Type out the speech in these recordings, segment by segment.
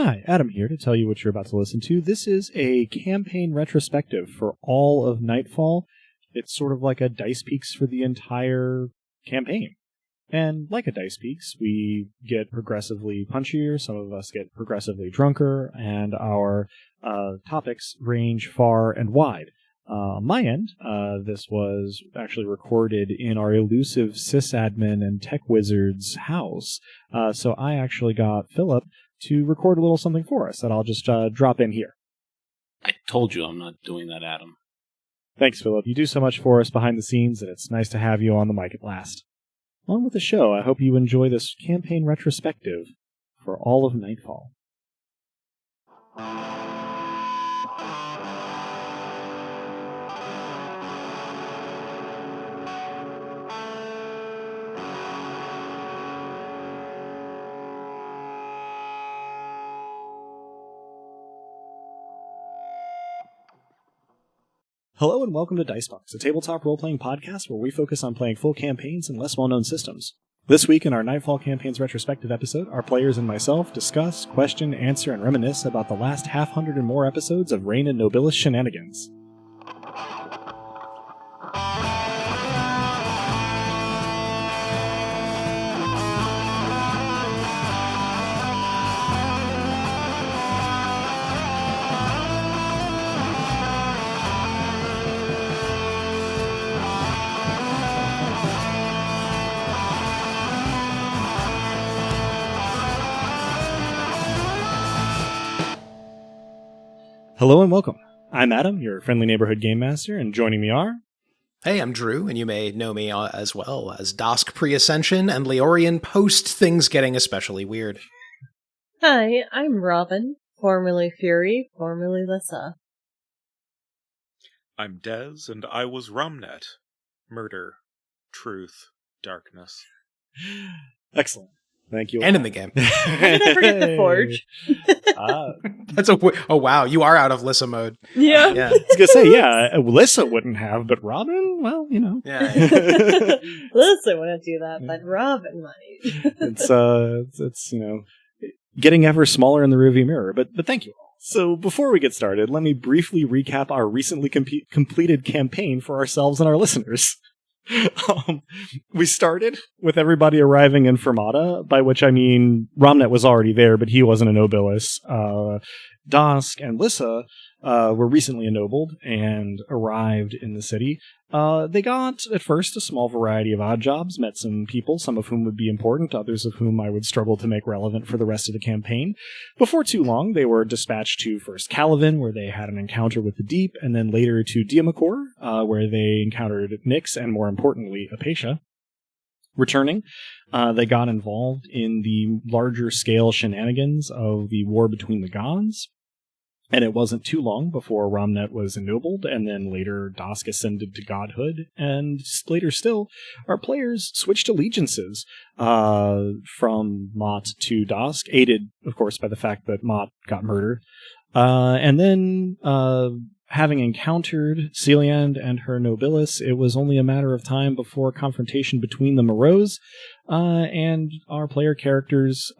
Hi, Adam here to tell you what you're about to listen to. This is a campaign retrospective for all of Nightfall. It's sort of like a Dice Peaks for the entire campaign. And like a Dice Peaks, we get progressively punchier, some of us get progressively drunker, and our topics range far and wide. On my end, this was actually recorded in our elusive sysadmin and tech wizard's house. So I actually got Philip to record a little something for us that I'll just drop in here. I told you I'm not doing that, Adam. Thanks, Philip. You do so much for us behind the scenes, and it's nice to have you on the mic at last. Along with the show, I hope you enjoy this campaign retrospective for all of Nightfall. Hello and welcome to Dicebox, a tabletop role-playing podcast where we focus on playing full campaigns and less well-known systems. This week in our Nightfall Campaigns retrospective episode, our players and myself discuss, question, answer, and reminisce about the last half-hundred and more episodes of Reign and Nobilis shenanigans. Hello and welcome. I'm Adam, your friendly neighborhood game master, and joining me are... Hey, I'm Drew, and you may know me as well as Dosk pre-Ascension and Leorian post things getting especially weird. Hi, I'm Robin, formerly Fury, formerly Lissa. I'm Dez, and I was Rumnet. Murder, truth, darkness. Excellent. Thank you. And in the game. How did I forget the Forge? That's oh wow, you are out of Lissa mode. Yeah. Yeah. I was going to say, yeah, Lissa wouldn't have, but Robin, well, you know. Yeah. Lissa wouldn't do that, but Robin might. It's you know, getting ever smaller in the rearview mirror, but thank you all. So before we get started, let me briefly recap our recently completed campaign for ourselves and our listeners. We started with everybody arriving in Fermata, by which I mean Romnet was already there, but he wasn't a nobilis. Dosk and Lissa were recently ennobled and arrived in the city. They got, at first, a small variety of odd jobs, met some people, some of whom would be important, others of whom I would struggle to make relevant for the rest of the campaign. Before too long, they were dispatched to first Calavan, where they had an encounter with the Deep, and then later to Diamacor, where they encountered Nyx and, more importantly, Apatia. Returning, they got involved in the larger-scale shenanigans of the war between the gods. And it wasn't too long before Romnet was ennobled, and then later Dosk ascended to godhood, and later still, our players switched allegiances from Mott to Dosk, aided, of course, by the fact that Mott got murdered. And then, having encountered Celiand and her nobilis, it was only a matter of time before confrontation between them arose, and our player characters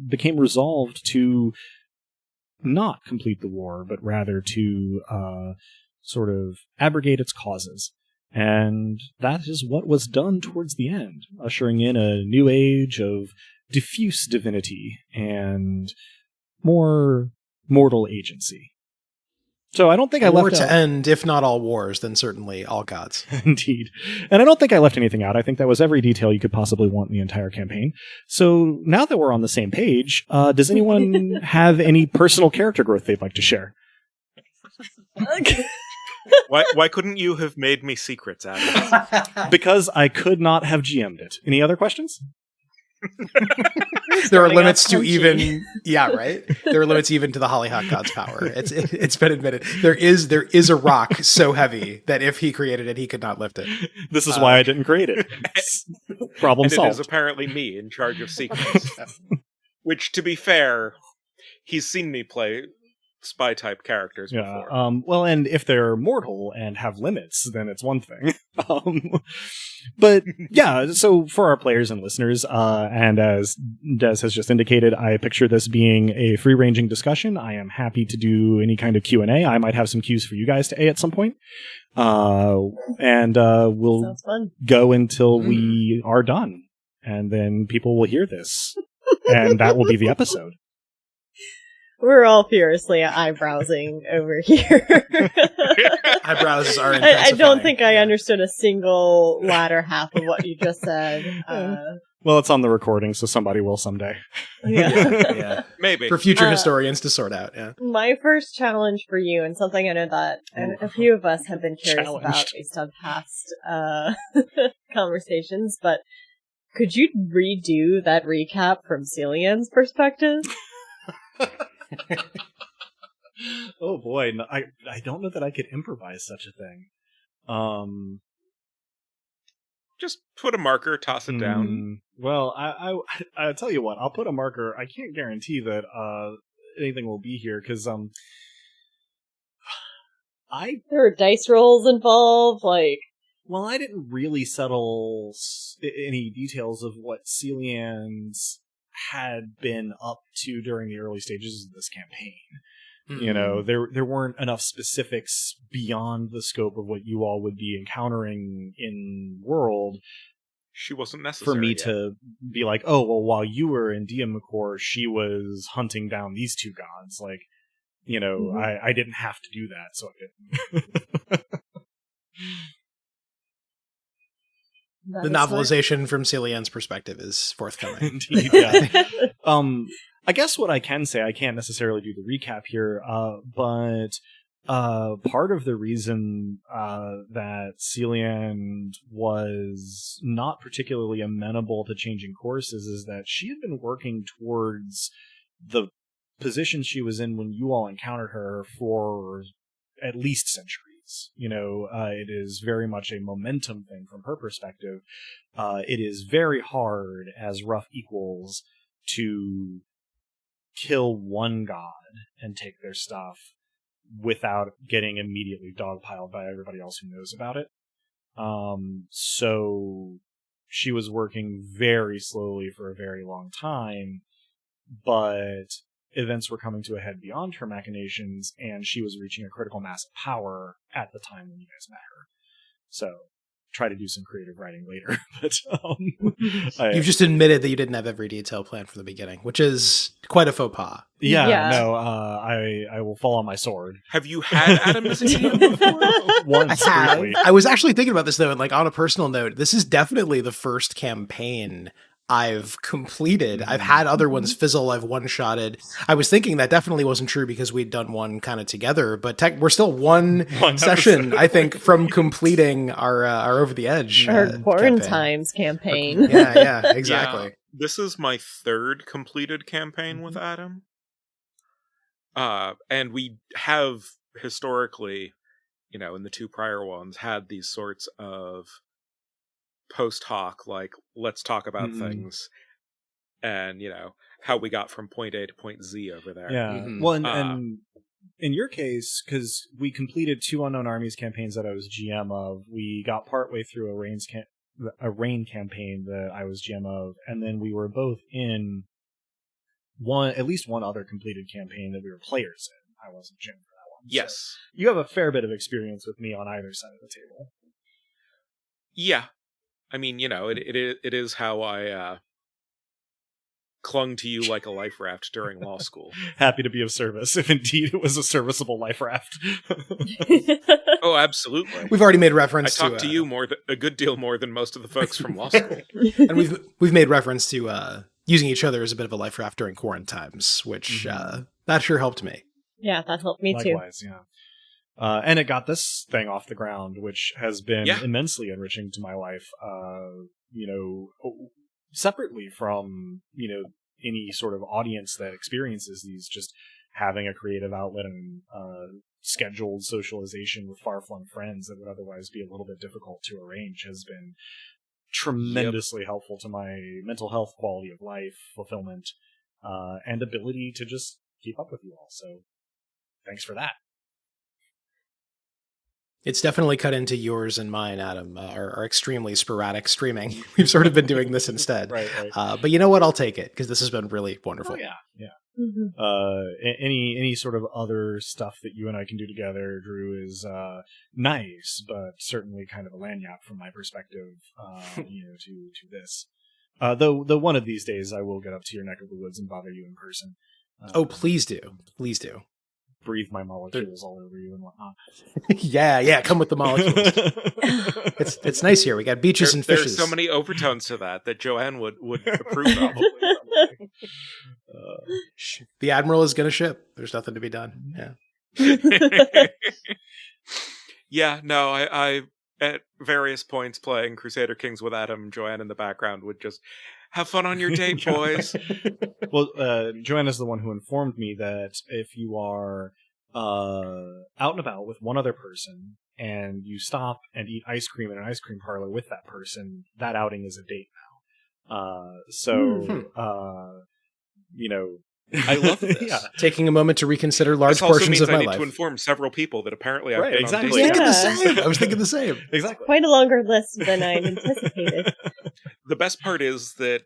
became resolved to not complete the war, but rather to sort of abrogate its causes. And that is what was done towards the end, ushering in a new age of diffuse divinity and more mortal agency. So I don't think I left out... to end, if not all wars, then certainly all gods. Indeed. And I don't think I left anything out. I think that was every detail you could possibly want in the entire campaign. So now that we're on the same page, does anyone have any personal character growth they'd like to share? Why couldn't you have made me secrets, Adam? Because I could not have GM'd it. Any other questions? There are limits to even, yeah, right. There are limits even to the Hollyhock God's power. It's been admitted. There is a rock so heavy that if he created it, he could not lift it. This is why I didn't create it. Problem and solved. It is apparently me in charge of secrets. Which, to be fair, he's seen me play spy type characters Yeah. before. Well, and if they're mortal and have limits, then it's one thing. But yeah, so for our players and listeners, and as Des has just indicated, I picture this being a free-ranging discussion. I am happy to do any kind of Q&A. I might have some cues for you guys to A at some point. And we'll Sounds fun. go until we are done. And then people will hear this. And that will be the episode. We're all furiously eyebrowsing over here. Eyebrows are I intensifying. don't think I understood a single latter half of what you just said. Well, it's on the recording, so somebody will someday. Yeah. Yeah. Maybe. For future historians to sort out, yeah. My first challenge for you, and something I know that a few of us have been curious about Challenged. based on past conversations, but could you redo that recap from Celian's perspective? Oh boy, no, I don't know that I could improvise such a thing. Just put a marker, toss it down. Well, I'll tell you what. I'll put a marker. I can't guarantee that anything will be here because There are dice rolls involved, like. Well, I didn't really settle any details of what Celian's had been up to during the early stages of this campaign. Mm-hmm. You know, there weren't enough specifics beyond the scope of what you all would be encountering in world She wasn't necessary for me yet. to be like, oh, well, while you were in Diamacor, she was hunting down these two gods. Like, you know, I didn't have to do that, so I didn't. That The is smart. novelization from Celian's perspective is forthcoming. Indeed, yeah. I guess what I can say, I can't necessarily do the recap here, but part of the reason that Celian was not particularly amenable to changing courses is that she had been working towards the position she was in when you all encountered her for at least centuries. You know, it is very much a momentum thing from her perspective. It is very hard as rough equals to kill one god and take their stuff without getting immediately dogpiled by everybody else who knows about it. So she was working very slowly for a very long time, but events were coming to a head beyond her machinations, and she was reaching a critical mass of power at the time when you guys met her. So try to do some creative writing later. But You've just admitted that you didn't have every detail planned from the beginning, which is quite a faux pas. Yeah. No, I will fall on my sword. Have you had Adam as a GM before? Once, briefly. I was actually thinking about this though, and like on a personal note, this is definitely the first campaign I've completed. I've had other ones fizzle. I've one-shotted. I was thinking that definitely wasn't true because we'd done one kind of together, but we're still one session, episode. I think, from completing our Over the Edge Our campaign. Quarantimes campaign. Yeah, exactly. Yeah. This is my third completed campaign with Adam. And we have historically, you know, in the two prior ones, had these sorts of post hoc, like, let's talk about things, and, you know, how we got from point A to point Z over there. Yeah. Well, and in your case, because we completed 2 Unknown Armies campaigns that I was GM of, we got partway through a Rain campaign that I was GM of, and then we were both in at least one other completed campaign that we were players in. I wasn't GM for that one. Yes. So you have a fair bit of experience with me on either side of the table. Yeah. I mean, you know, it is how I clung to you like a life raft during law school. Happy to be of service, if indeed it was a serviceable life raft. Oh, absolutely. We've already made I reference talked to you a good deal more than most of the folks from law school. and we've made reference to using each other as a bit of a life raft during quarantimes, which that sure helped me. Yeah, that helped me too. Likewise, yeah. And it got this thing off the ground, which has been immensely enriching to my life. You know, separately from, you know, any sort of audience that experiences these, just having a creative outlet and scheduled socialization with far-flung friends that would otherwise be a little bit difficult to arrange has been tremendously helpful to my mental health, quality of life, fulfillment, and ability to just keep up with you all. So thanks for that. It's definitely cut into yours and mine, Adam, our extremely sporadic streaming. We've sort of been doing this instead. Right. But you know what? I'll take it, because this has been really wonderful. Oh, yeah. Mm-hmm. Any sort of other stuff that you and I can do together, Drew, is nice, but certainly kind of a lagniappe from my perspective, to this. Though one of these days I will get up to your neck of the woods and bother you in person. Oh, please do. Please do. Breathe my molecules all over you and whatnot. yeah, come with the molecules. It's nice here. We got beaches and fishes. There's so many overtones to that Joanne would approve of. The Admiral is going to ship. There's nothing to be done. Yeah. Yeah, no, I at various points playing Crusader Kings with Adam, Joanne in the background would just have fun on your date, boys. Well, Joanne is the one who informed me that if you are out and about with one other person and you stop and eat ice cream in an ice cream parlor with that person, that outing is a date now. I love this. Yeah. Taking a moment to reconsider large portions of my I need life. to inform several people that apparently I've Right, been exactly. on dates. I was thinking the same. Exactly. Quite a longer list than I anticipated. The best part is that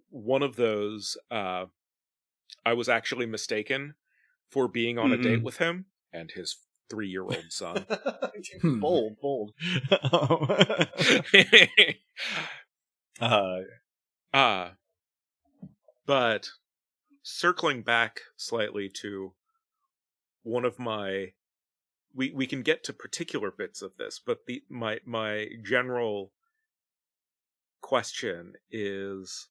one of those, I was actually mistaken for being on a date with him and his 3-year-old son. Bold. But circling back slightly to one of my, we can get to particular bits of this, but my general question is,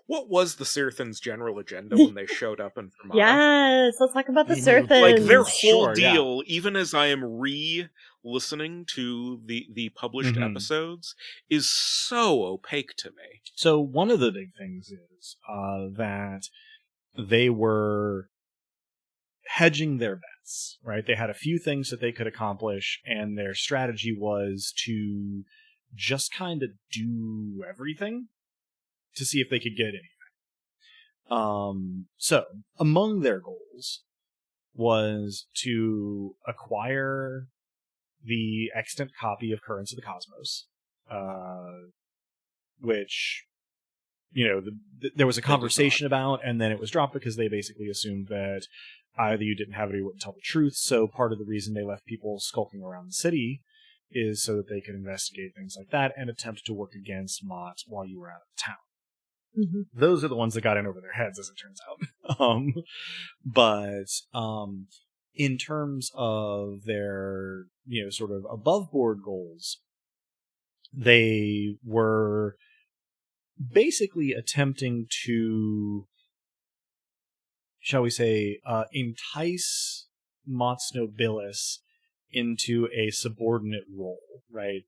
what was the Sirthans' general agenda when they showed up in Fermata? Yes, let's talk about the Sirthans. Like, their whole Sure, deal, even as I am re-listening to the published episodes, is so opaque to me. So one of the big things is that they were hedging their bets, right? They had a few things that they could accomplish, and their strategy was to just kind of do everything to see if they could get anything. So among their goals was to acquire the extant copy of Currents of the Cosmos, which, there was a conversation about, and then it was dropped because they basically assumed that either you didn't have it or you wouldn't tell the truth. So part of the reason they left people skulking around the city is so that they could investigate things like that and attempt to work against Mott while you were out of town. Mm-hmm. Those are the ones that got in over their heads, as it turns out. But in terms of their, sort of above board goals, they were basically attempting to, shall we say, entice Mott's Nobilis into a subordinate role, right?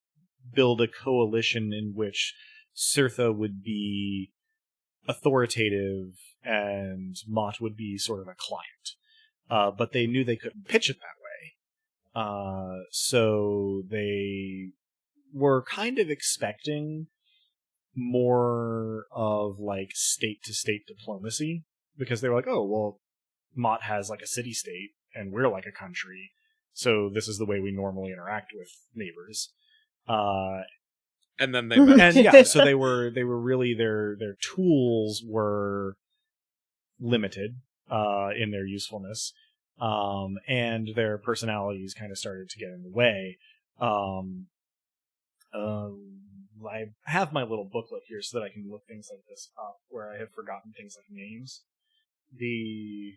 Build a coalition in which Sirtha would be authoritative and Mott would be sort of a client. But they knew they couldn't pitch it that way. So they were kind of expecting more of like state-to-state diplomacy, because they were like, oh, well, Mott has like a city-state and we're like a country, so this is the way we normally interact with neighbors. And then they met. And so they were really, their tools were limited in their usefulness, and their personalities kind of started to get in the way. I have my little booklet here so that I can look things like this up, where I have forgotten things like names. The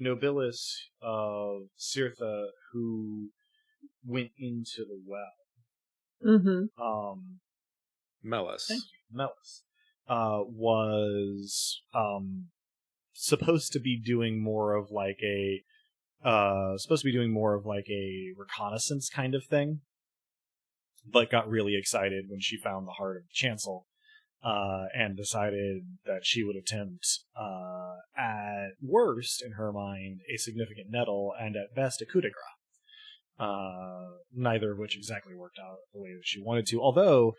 Nobilis of Sirtha who went into the well. Mm-hmm. Melis. Thank you, Melis. Was supposed to be doing more of like a reconnaissance kind of thing, but got really excited when she found the heart of the chancel, and decided that she would attempt, at worst, in her mind, a significant nettle, and at best, a coup de grace. Neither of which exactly worked out the way that she wanted to, although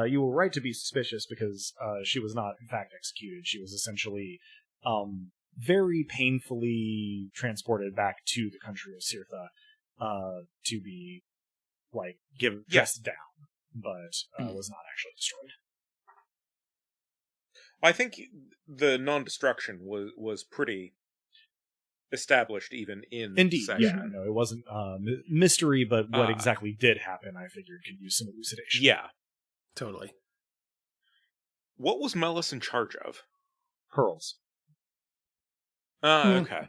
you were right to be suspicious, because she was not, in fact, executed. She was essentially very painfully transported back to the country of Cirtha to be dressed down, but was not actually destroyed. I think the non-destruction was pretty established even in Indeed, session. yeah, no, it wasn't mystery, but what exactly did happen, I figured, could use some elucidation. Yeah. Totally. What was Melis in charge of? Pearls. Okay.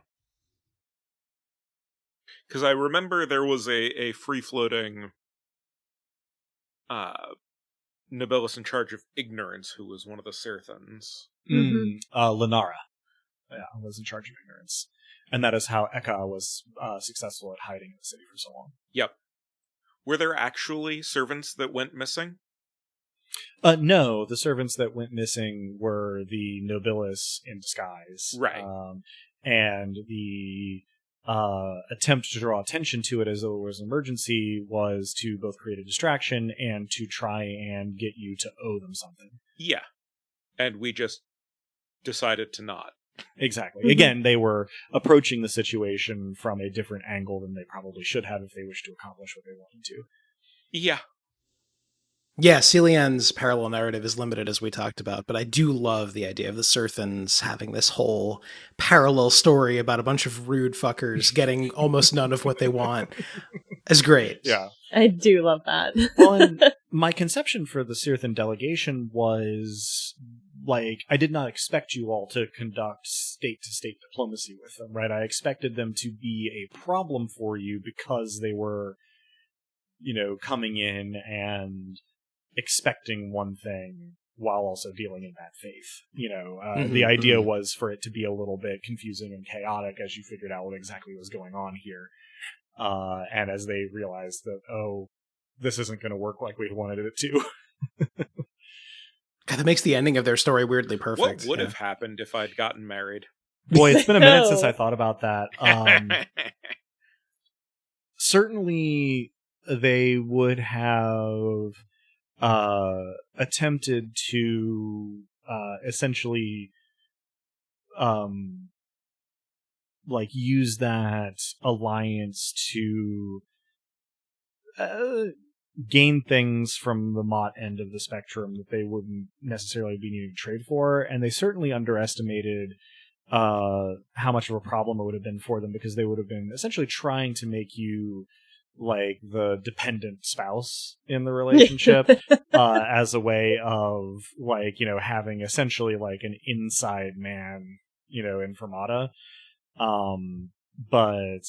Because I remember there was a free-floating nobilis in charge of ignorance who was one of the Cirthans. Lenara. Yeah, was in charge of ignorance. And that is how Eka was successful at hiding in the city for so long. Yep. Were there actually servants that went missing? No, the servants that went missing were the nobilis in disguise. Right. And the attempt to draw attention to it as though it was an emergency was to both create a distraction and to try and get you to owe them something. Yeah. And we just decided to not. Exactly. Again, they were approaching the situation from a different angle than they probably should have if they wished to accomplish what they wanted to. Yeah. Yeah, Celian's parallel narrative is limited, as we talked about, but I do love the idea of the Cirthans having this whole parallel story about a bunch of rude fuckers getting almost none of what they want. It's great. Yeah. I do love that. Well, and my conception for the Cirthan delegation was, I did not expect you all to conduct state-to-state diplomacy with them, right? I expected them to be a problem for you because they were, coming in and expecting one thing while also dealing in bad faith. The idea was for it to be a little bit confusing and chaotic as you figured out what exactly was going on here. And as they realized that, this isn't going to work like we wanted it to. God, that makes the ending of their story weirdly perfect. What would have happened if I'd gotten married? Boy, it's been a minute since I thought about that. Certainly, they would have attempted to essentially use that alliance to gain things from the Mott end of the spectrum that they wouldn't necessarily be needing to trade for, and they certainly underestimated how much of a problem it would have been for them, because they would have been essentially trying to make you the dependent spouse in the relationship as a way of having essentially an inside man in Fermata. But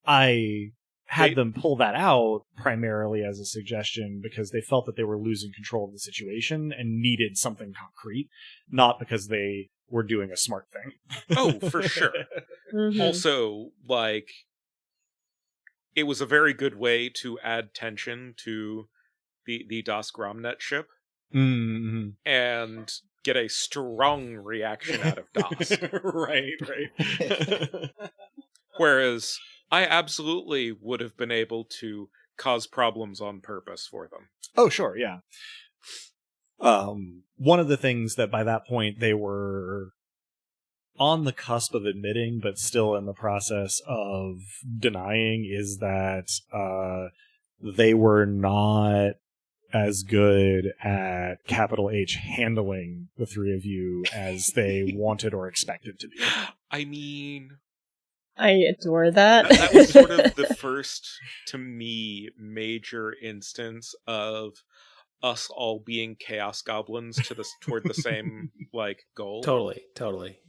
I had them pull that out primarily as a suggestion because they felt that they were losing control of the situation and needed something concrete, not because they were doing a smart thing. Oh, for sure. Also, it was a very good way to add tension to the Das Gromnet ship and get a strong reaction out of Das. Right. Whereas I absolutely would have been able to cause problems on purpose for them. Oh, sure, yeah. One of the things that by that point they were on the cusp of admitting, but still in the process of denying, is that they were not as good at capital H handling the three of you as they wanted or expected to be. I mean, I adore that. That was sort of the first, to me, major instance of us all being chaos goblins toward the same goal. Totally.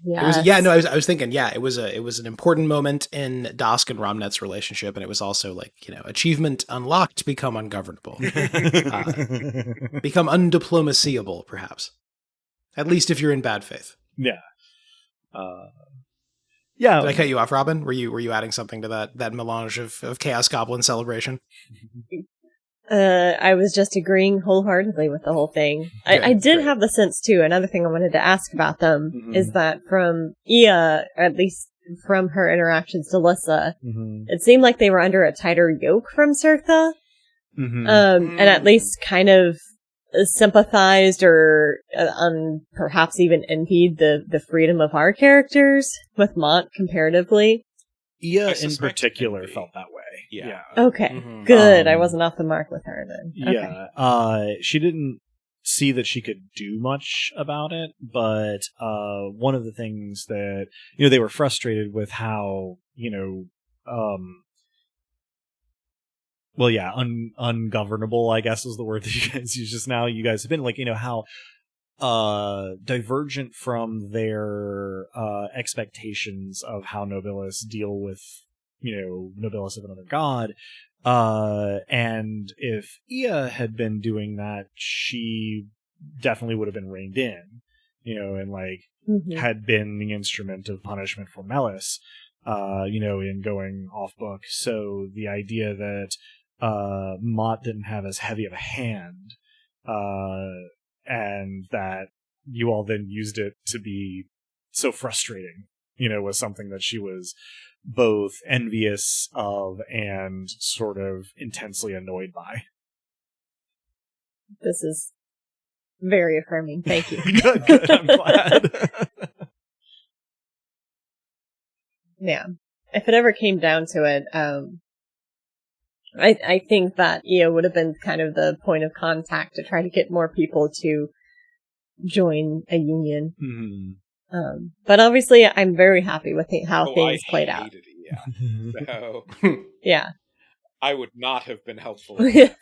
Yes. I was thinking, it was an important moment in Dask and Romnet's relationship, and it was also achievement unlocked, become ungovernable, become undiplomacyable, perhaps. At least if you're in bad faith. Yeah. Did I cut you off, Robin? Were you adding something to that melange of chaos goblin celebration? I was just agreeing wholeheartedly with the whole thing. I did have the sense, too, another thing I wanted to ask about them is that from Ia, at least from her interactions to Lissa, it seemed like they were under a tighter yoke from Cirtha. And at least kind of sympathized or perhaps even envied the freedom of our characters with Mont comparatively. Ia in particular felt that way. Yeah. Okay, good. I wasn't off the mark with her then. Yeah. She didn't see that she could do much about it, but one of the things that, they were frustrated with how, ungovernable, I guess is the word that you guys use just now. You guys have been like, how divergent from their expectations of how Nobilis deal with, Nobilis of another god. And if Ia had been doing that, she definitely would have been reined in, and had been the instrument of punishment for Melis, in going off book. So the idea that Mott didn't have as heavy of a hand, and that you all then used it to be so frustrating, was something that she was both envious of and sort of intensely annoyed by. This is very affirming. Thank you. Good. I'm glad. Yeah. If it ever came down to it, I think that Ia would have been kind of the point of contact to try to get more people to join a union. Mm-hmm. But obviously, I'm very happy with how things played out. So yeah, I would not have been helpful. It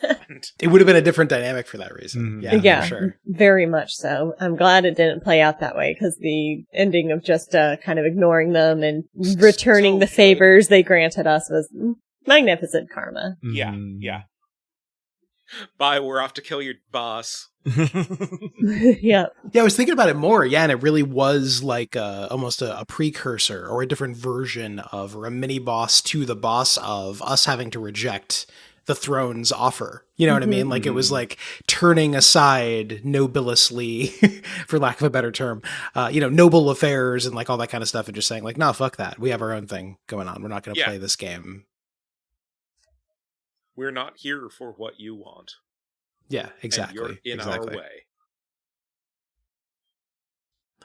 would have been a different dynamic for that reason. Yeah, for sure. Very much so. I'm glad it didn't play out that way, because the ending of just kind of ignoring them and returning the favors they granted us was magnificent karma. Yeah. Bye, we're off to kill your boss. Yeah. Yeah, I was thinking about it more. Yeah, and it really was like almost a precursor or a different version of, or a mini boss to the boss of us having to reject the throne's offer. You know what I mean? Like, it was like turning aside nobilously, for lack of a better term, noble affairs and like all that kind of stuff, and just saying like, no, fuck that. We have our own thing going on. We're not going to play this game. We're not here for what you want. Yeah, exactly. And you're in our way.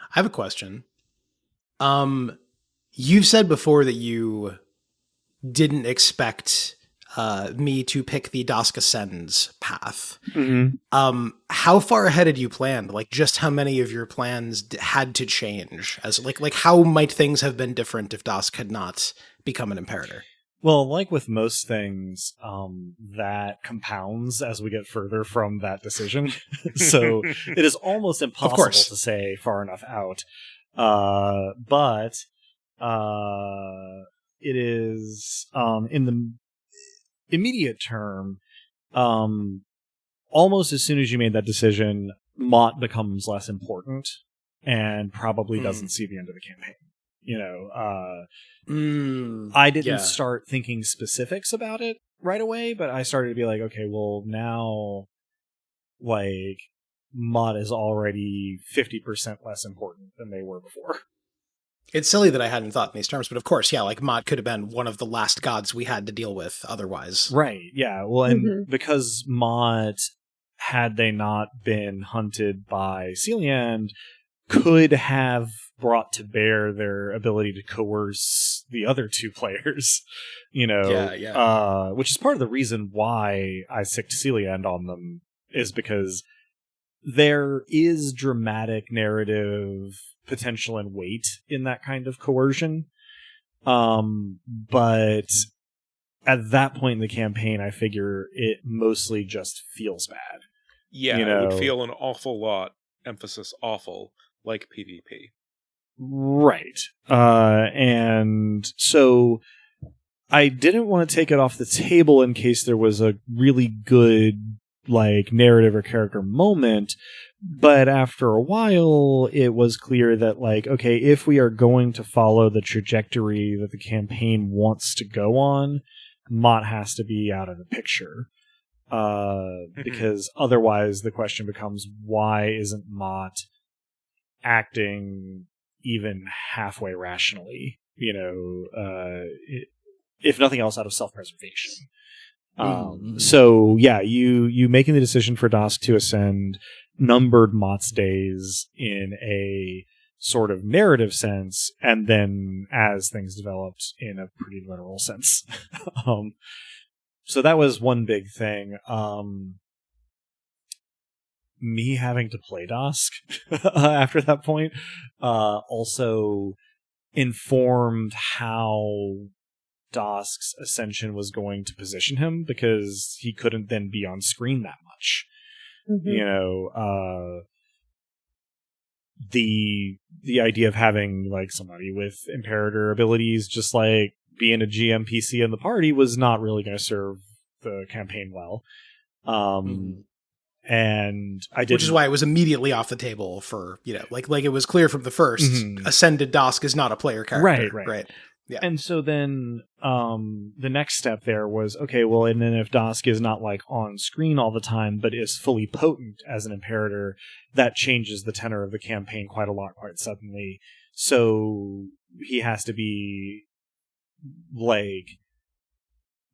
I have a question. You've said before that you didn't expect me to pick the Daska Sens path. Mm-hmm. How far ahead had you planned? Like, just how many of your plans had to change? As like how might things have been different if Dask had not become an Imperator? Well, like with most things, that compounds as we get further from that decision. So it is almost impossible to say far enough out. But it is, in the immediate term, almost as soon as you made that decision, Mott becomes less important and probably doesn't see the end of the campaign. I didn't start thinking specifics about it right away, but I started to be like, okay, well now, like, Mott is already 50% less important than they were before. It's silly that I hadn't thought in these terms, but of course, yeah, like Mott could have been one of the last gods we had to deal with otherwise. Right, yeah. Well, and because Mott, had they not been hunted by Celiand, could have brought to bear their ability to coerce the other two players, which is part of the reason why I sicked Celiand on them, is because there is dramatic narrative potential and weight in that kind of coercion. But at that point in the campaign, I figure it mostly just feels bad. Yeah, it would feel an awful lot, emphasis awful, like PvP. Right. And so I didn't want to take it off the table in case there was a really good, like, narrative or character moment. But after a while, it was clear that, like, okay, if we are going to follow the trajectory that the campaign wants to go on, Mott has to be out of the picture. Because otherwise the question becomes, why isn't Mott acting even halfway rationally, if nothing else, out of self-preservation. So yeah, you making the decision for Dosk to ascend numbered Mott's days in a sort of narrative sense, and then as things developed in a pretty literal sense. So that was one big thing. Me having to play Dosk after that point also informed how Dosk's ascension was going to position him, because he couldn't then be on screen that much. You know, the idea of having like somebody with Imperator abilities just like being a GM PC in the party was not really going to serve the campaign well. And I did, which is why it was immediately off the table for, you know, like it was clear from the first, Ascended Dosk is not a player character. Right. Yeah. And so then the next step there was, okay, well, and then if Dosk is not like on screen all the time, but is fully potent as an Imperator, that changes the tenor of the campaign quite a lot, quite suddenly. So he has to be like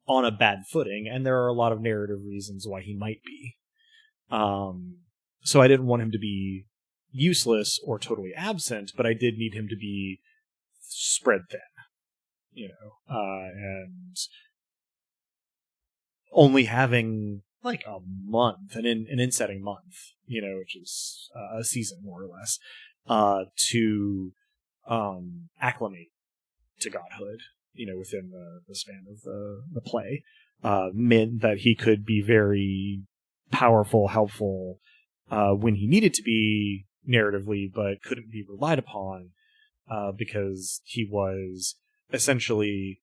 on a bad footing, and there are a lot of narrative reasons why he might be. So I didn't want him to be useless or totally absent, but I did need him to be spread thin. You know, and only having like a month, an in-setting month, you know, which is a season more or less, to acclimate to godhood, you know, within the span of the play, meant that he could be very powerful, helpful when he needed to be narratively, but couldn't be relied upon because he was essentially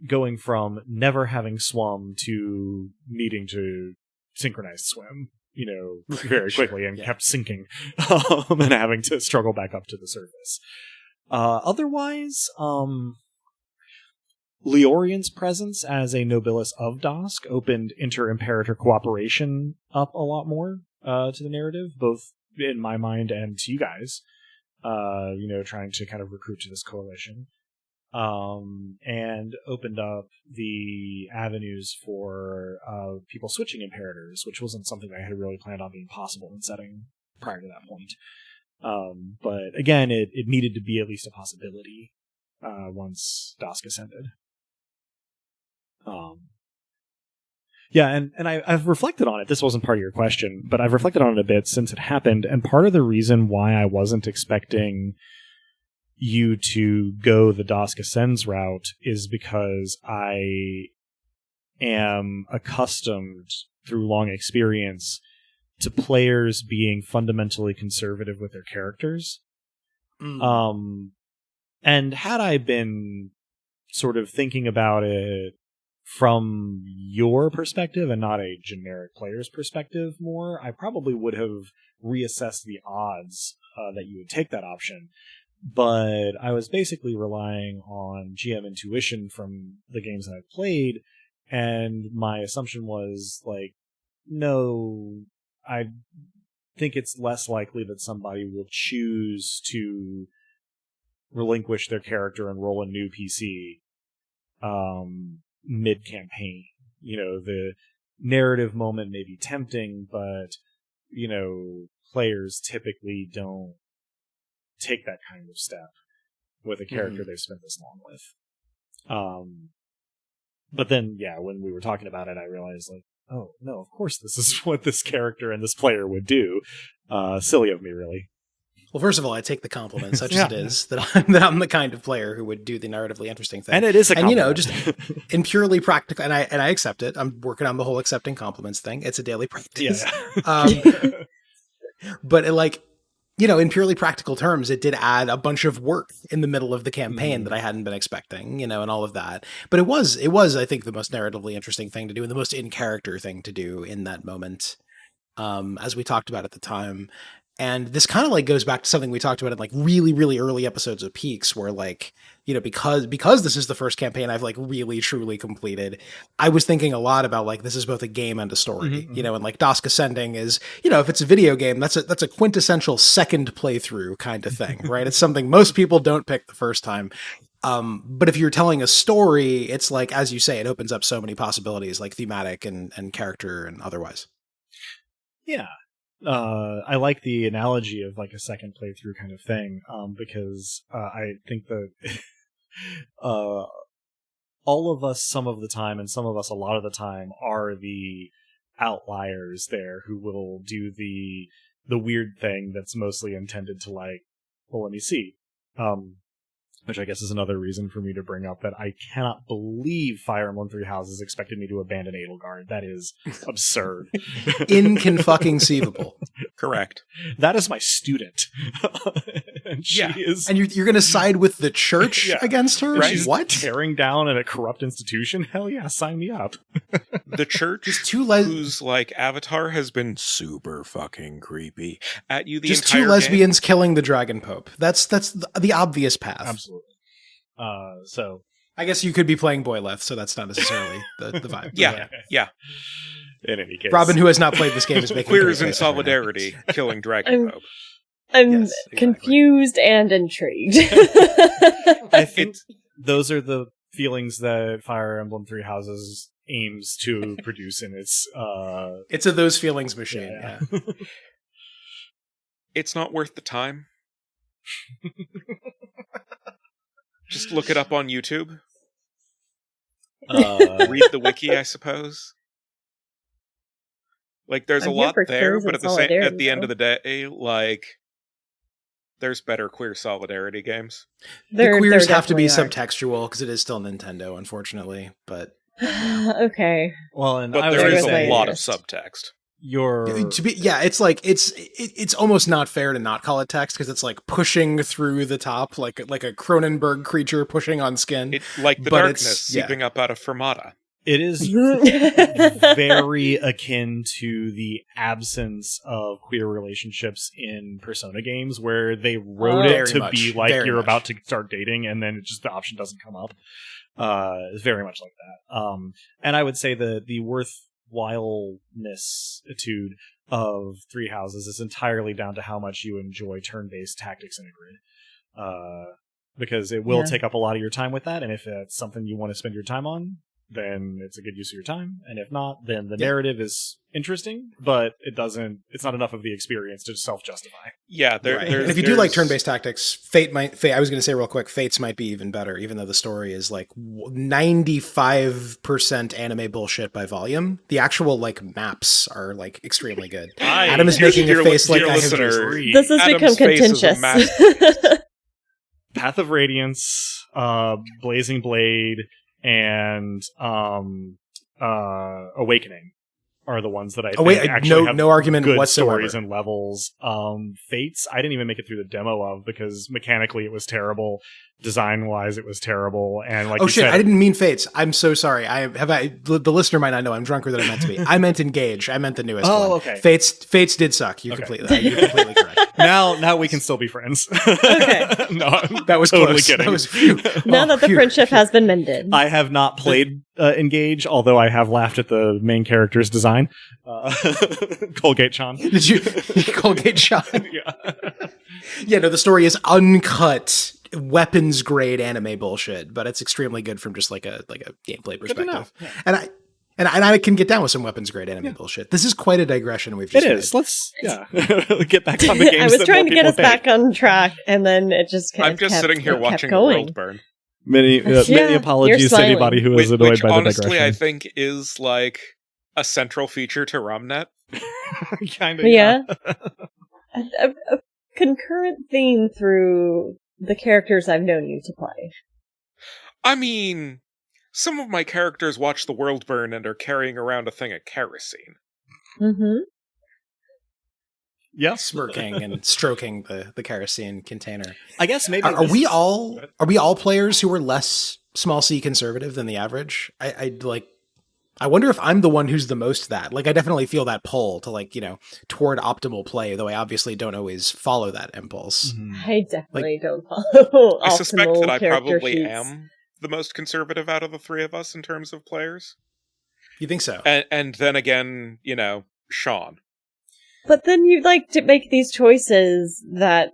going from never having swum to needing to synchronize swim, you know, very quickly, and kept sinking and having to struggle back up to the surface. Otherwise, Leorian's presence as a nobilis of Dosk opened inter-imperator cooperation up a lot more to the narrative, both in my mind and to you guys. You know, trying to kind of recruit to this coalition, and opened up the avenues for people switching Imperators, which wasn't something I had really planned on being possible in setting prior to that point. But again, it needed to be at least a possibility once Dosk ascended. Yeah, and I've reflected on it. This wasn't part of your question, but I've reflected on it a bit since it happened, and part of the reason why I wasn't expecting you to go the Dosk Ascends route is because I am accustomed, through long experience, to players being fundamentally conservative with their characters. And had I been sort of thinking about it from your perspective and not a generic player's perspective more, I probably would have reassessed the odds that you would take that option. But I was basically relying on GM intuition from the games that I played, and my assumption was, like, no, I think it's less likely that somebody will choose to relinquish their character and roll a new PC mid-campaign. You know, the narrative moment may be tempting, but, you know, players typically don't take that kind of step with a character they've spent this long with. But then, yeah, when we were talking about it, I realized, like, oh, no, of course this is what this character and this player would do. Silly of me, really. Well, first of all, I take the compliment, such as it is, that I'm the kind of player who would do the narratively interesting thing. And it is a compliment. And, you know, just in purely practical, and I accept it. I'm working on the whole accepting compliments thing. It's a daily practice. Yeah. But, like, you know, in purely practical terms, it did add a bunch of work in the middle of the campaign that I hadn't been expecting, you know, and all of that. But it was, I think, the most narratively interesting thing to do and the most in-character thing to do in that moment, as we talked about at the time. And this kind of like goes back to something we talked about in like really, really early episodes of Peaks, where like, you know, because this is the first campaign I've like really truly completed, I was thinking a lot about like, this is both a game and a story, you know, and like Dosk Ascending is, you know, if it's a video game, that's a quintessential second playthrough kind of thing, right? It's something most people don't pick the first time. But if you're telling a story, it's like, as you say, it opens up so many possibilities, like thematic and character and otherwise. Yeah. I like the analogy of like a second playthrough kind of thing, because I think that all of us some of the time and some of us a lot of the time are the outliers there who will do the weird thing that's mostly intended to like, well, let me see. Which I guess is another reason for me to bring up that I cannot believe Fire Emblem Three Houses expected me to abandon Edelgard. That is absurd. Inconceivable. Correct. That is my student. And she is... And you're going to side with the church against her? Right? She's what? tearing down a corrupt institution? Hell yeah, sign me up. The church, just whose like avatar has been super fucking creepy at you the just entire two lesbians game. Killing the Dragon Pope. That's the obvious path. Absolutely. So I guess you could be playing Boyleth, so that's not necessarily the vibe. Yeah. In any case, Robin, who has not played this game, is making queers in solidarity, killing Dragon Pope. I'm confused and intrigued. I think those are the feelings that Fire Emblem Three Houses aims to produce in its it's a those feelings machine. Yeah. It's not worth the time. Just look it up on YouTube. Read the wiki, I suppose. Like, there's a lot there, but at the end of the day, like, there's better queer solidarity games. The queers have to be subtextual because it is still Nintendo, unfortunately. But okay. Well, but there is a lot of subtext. It's like it's almost not fair to not call it text because it's like pushing through the top, like a Cronenberg creature pushing on skin, like the darkness seeping up out of Fermata. It is very akin to the absence of queer relationships in Persona games, where they wrote it to be like you're about to start dating, and then the option doesn't come up. It's very much like that. And I would say the worthwhileness-itude of Three Houses is entirely down to how much you enjoy turn-based tactics in a grid. Because it will take up a lot of your time with that, and if it's something you want to spend your time on, then it's a good use of your time. And if not, then the narrative is interesting, but it's not enough of the experience to self-justify. Yeah, and if you do like turn-based tactics, Fate, I was going to say real quick, Fates might be even better, even though the story is like 95% anime bullshit by volume. The actual like maps are like extremely good. Adam is making a face like I have this has become contentious. Path of Radiance, Blazing Blade, and Awakening are the ones that I think actually have no argument good whatsoever. Stories and levels. Fates, I didn't even make it through the demo of because mechanically it was terrible, design wise it was terrible, and like I didn't mean Fates. I'm so sorry. The listener might not know I'm drunker than I meant to be. I meant Engage. I meant the newest one. Okay. Fates did suck. You're completely correct. Now we can still be friends. Okay. No, that was totally close. kidding. That was, now that the friendship has been mended. I have not played Engage, although I have laughed at the main character's design. Colgate-chan. Did you Colgate-chan? Yeah. Yeah, no, the story is uncut weapons grade anime bullshit, but it's extremely good from just like a gameplay perspective. Yeah. And I can get down with some weapons grade anime bullshit. This is quite a digression we've just made. Let's get back on the games. I was trying to get us back on track, and then it just I'm just sitting here watching the world burn. Many apologies to anybody who is annoyed by the digression. Honestly, I think is like a central feature to ROMnet. Kind of. Yeah. a concurrent theme through the characters I've known you to play. I mean, some of my characters watch the world burn and are carrying around a thing of kerosene. Mm-hmm. Yeah, smirking and stroking the kerosene container. I guess maybe are we all players who are less small C conservative than the average? I wonder if I'm the one who's the most that. Like, I definitely feel that pull to toward optimal play, though I obviously don't always follow that impulse. Mm-hmm. I definitely don't follow. I suspect that I probably sheets. am the most conservative out of the three of us in terms of players. You think so? And then again, Sean. But then you like to make these choices that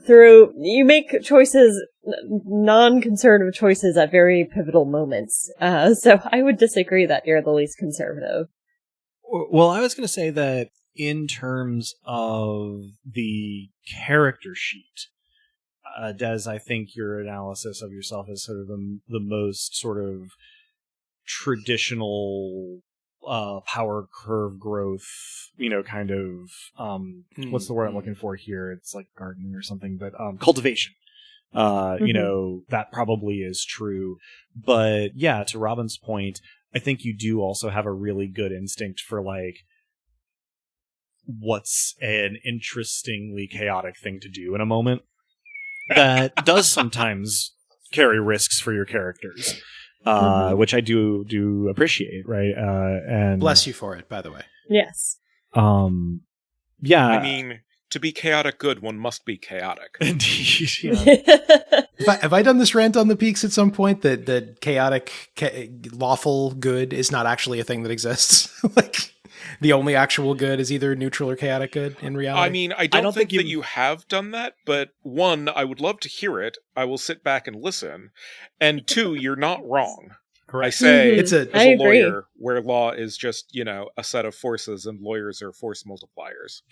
you make choices, non-conservative choices at very pivotal moments. So I would disagree that you're the least conservative. Well, I was going to say that in terms of the character sheet, Des, I think your analysis of yourself is sort of the most sort of traditional power curve growth, kind of what's the word I'm looking for here? It's like gardening or something, but cultivation. That probably is true. But yeah, to Robin's point, I think you do also have a really good instinct for like what's an interestingly chaotic thing to do in a moment that does sometimes carry risks for your characters. Which I do appreciate, right? And bless you for it, by the way. Yes. Yeah. I mean, to be chaotic good, one must be chaotic. Indeed. Yeah. Have I done this rant on the Peaks at some point that chaotic, lawful good is not actually a thing that exists? Like, the only actual good is either neutral or chaotic good in reality? I mean, I don't think that you have done that, but one, I would love to hear it. I will sit back and listen. And two, you're not wrong. Correct. I say, It's as a a lawyer, where law is just, a set of forces and lawyers are force multipliers.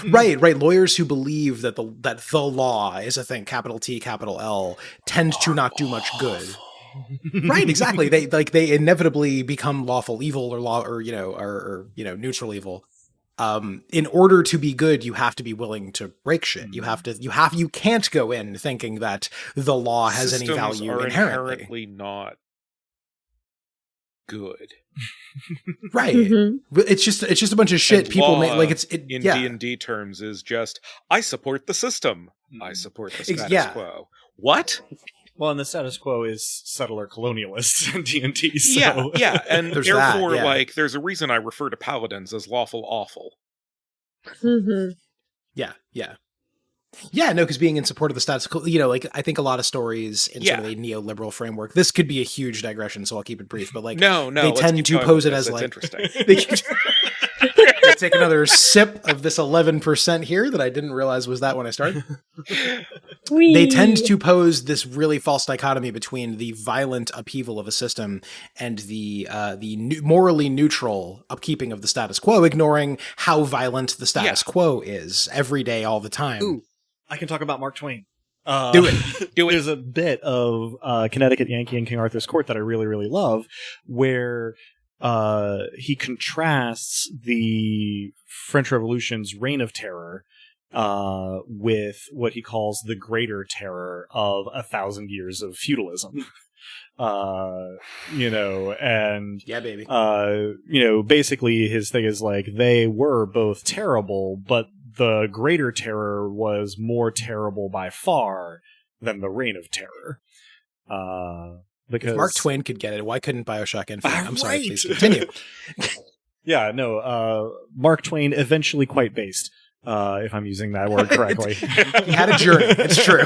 right. Lawyers who believe that the law is a thing, capital T, capital L, tend to not do much good. Right, exactly. They inevitably become lawful evil or neutral evil. In order to be good, you have to be willing to break shit. You can't go in thinking that the law has Systems any value are inherently. not good. Right. Mm-hmm. It's just a bunch of shit And people law, make. Like in D&D terms is just, I support the system. I support the status quo. What? Well, and the status quo is settler colonialists in D&D. So. Yeah, and There's therefore, that, there's a reason I refer to paladins as lawful awful. Mm-hmm. Yeah, no, because being in support of the status quo, I think a lot of stories in sort of a neoliberal framework, this could be a huge digression, so I'll keep it brief, but no, they tend to pose it as like, interesting. Let's take another sip of this 11% here that I didn't realize was that when I started. They tend to pose this really false dichotomy between the violent upheaval of a system and the morally neutral upkeeping of the status quo, ignoring how violent the status quo is every day, all the time. Ooh, I can talk about Mark Twain. Do it. There's a bit of Connecticut Yankee and King Arthur's Court that I really, really love, where he contrasts the French Revolution's reign of terror with what he calls the greater terror of 1,000 years of feudalism. And yeah, baby. Basically his thing is like they were both terrible, but the greater terror was more terrible by far than the reign of terror. Because if Mark Twain could get it, why couldn't BioShock Infinite? I'm sorry, right. please continue. Yeah, no, Mark Twain eventually quite based, if I'm using that word correctly. He had a journey, it's true.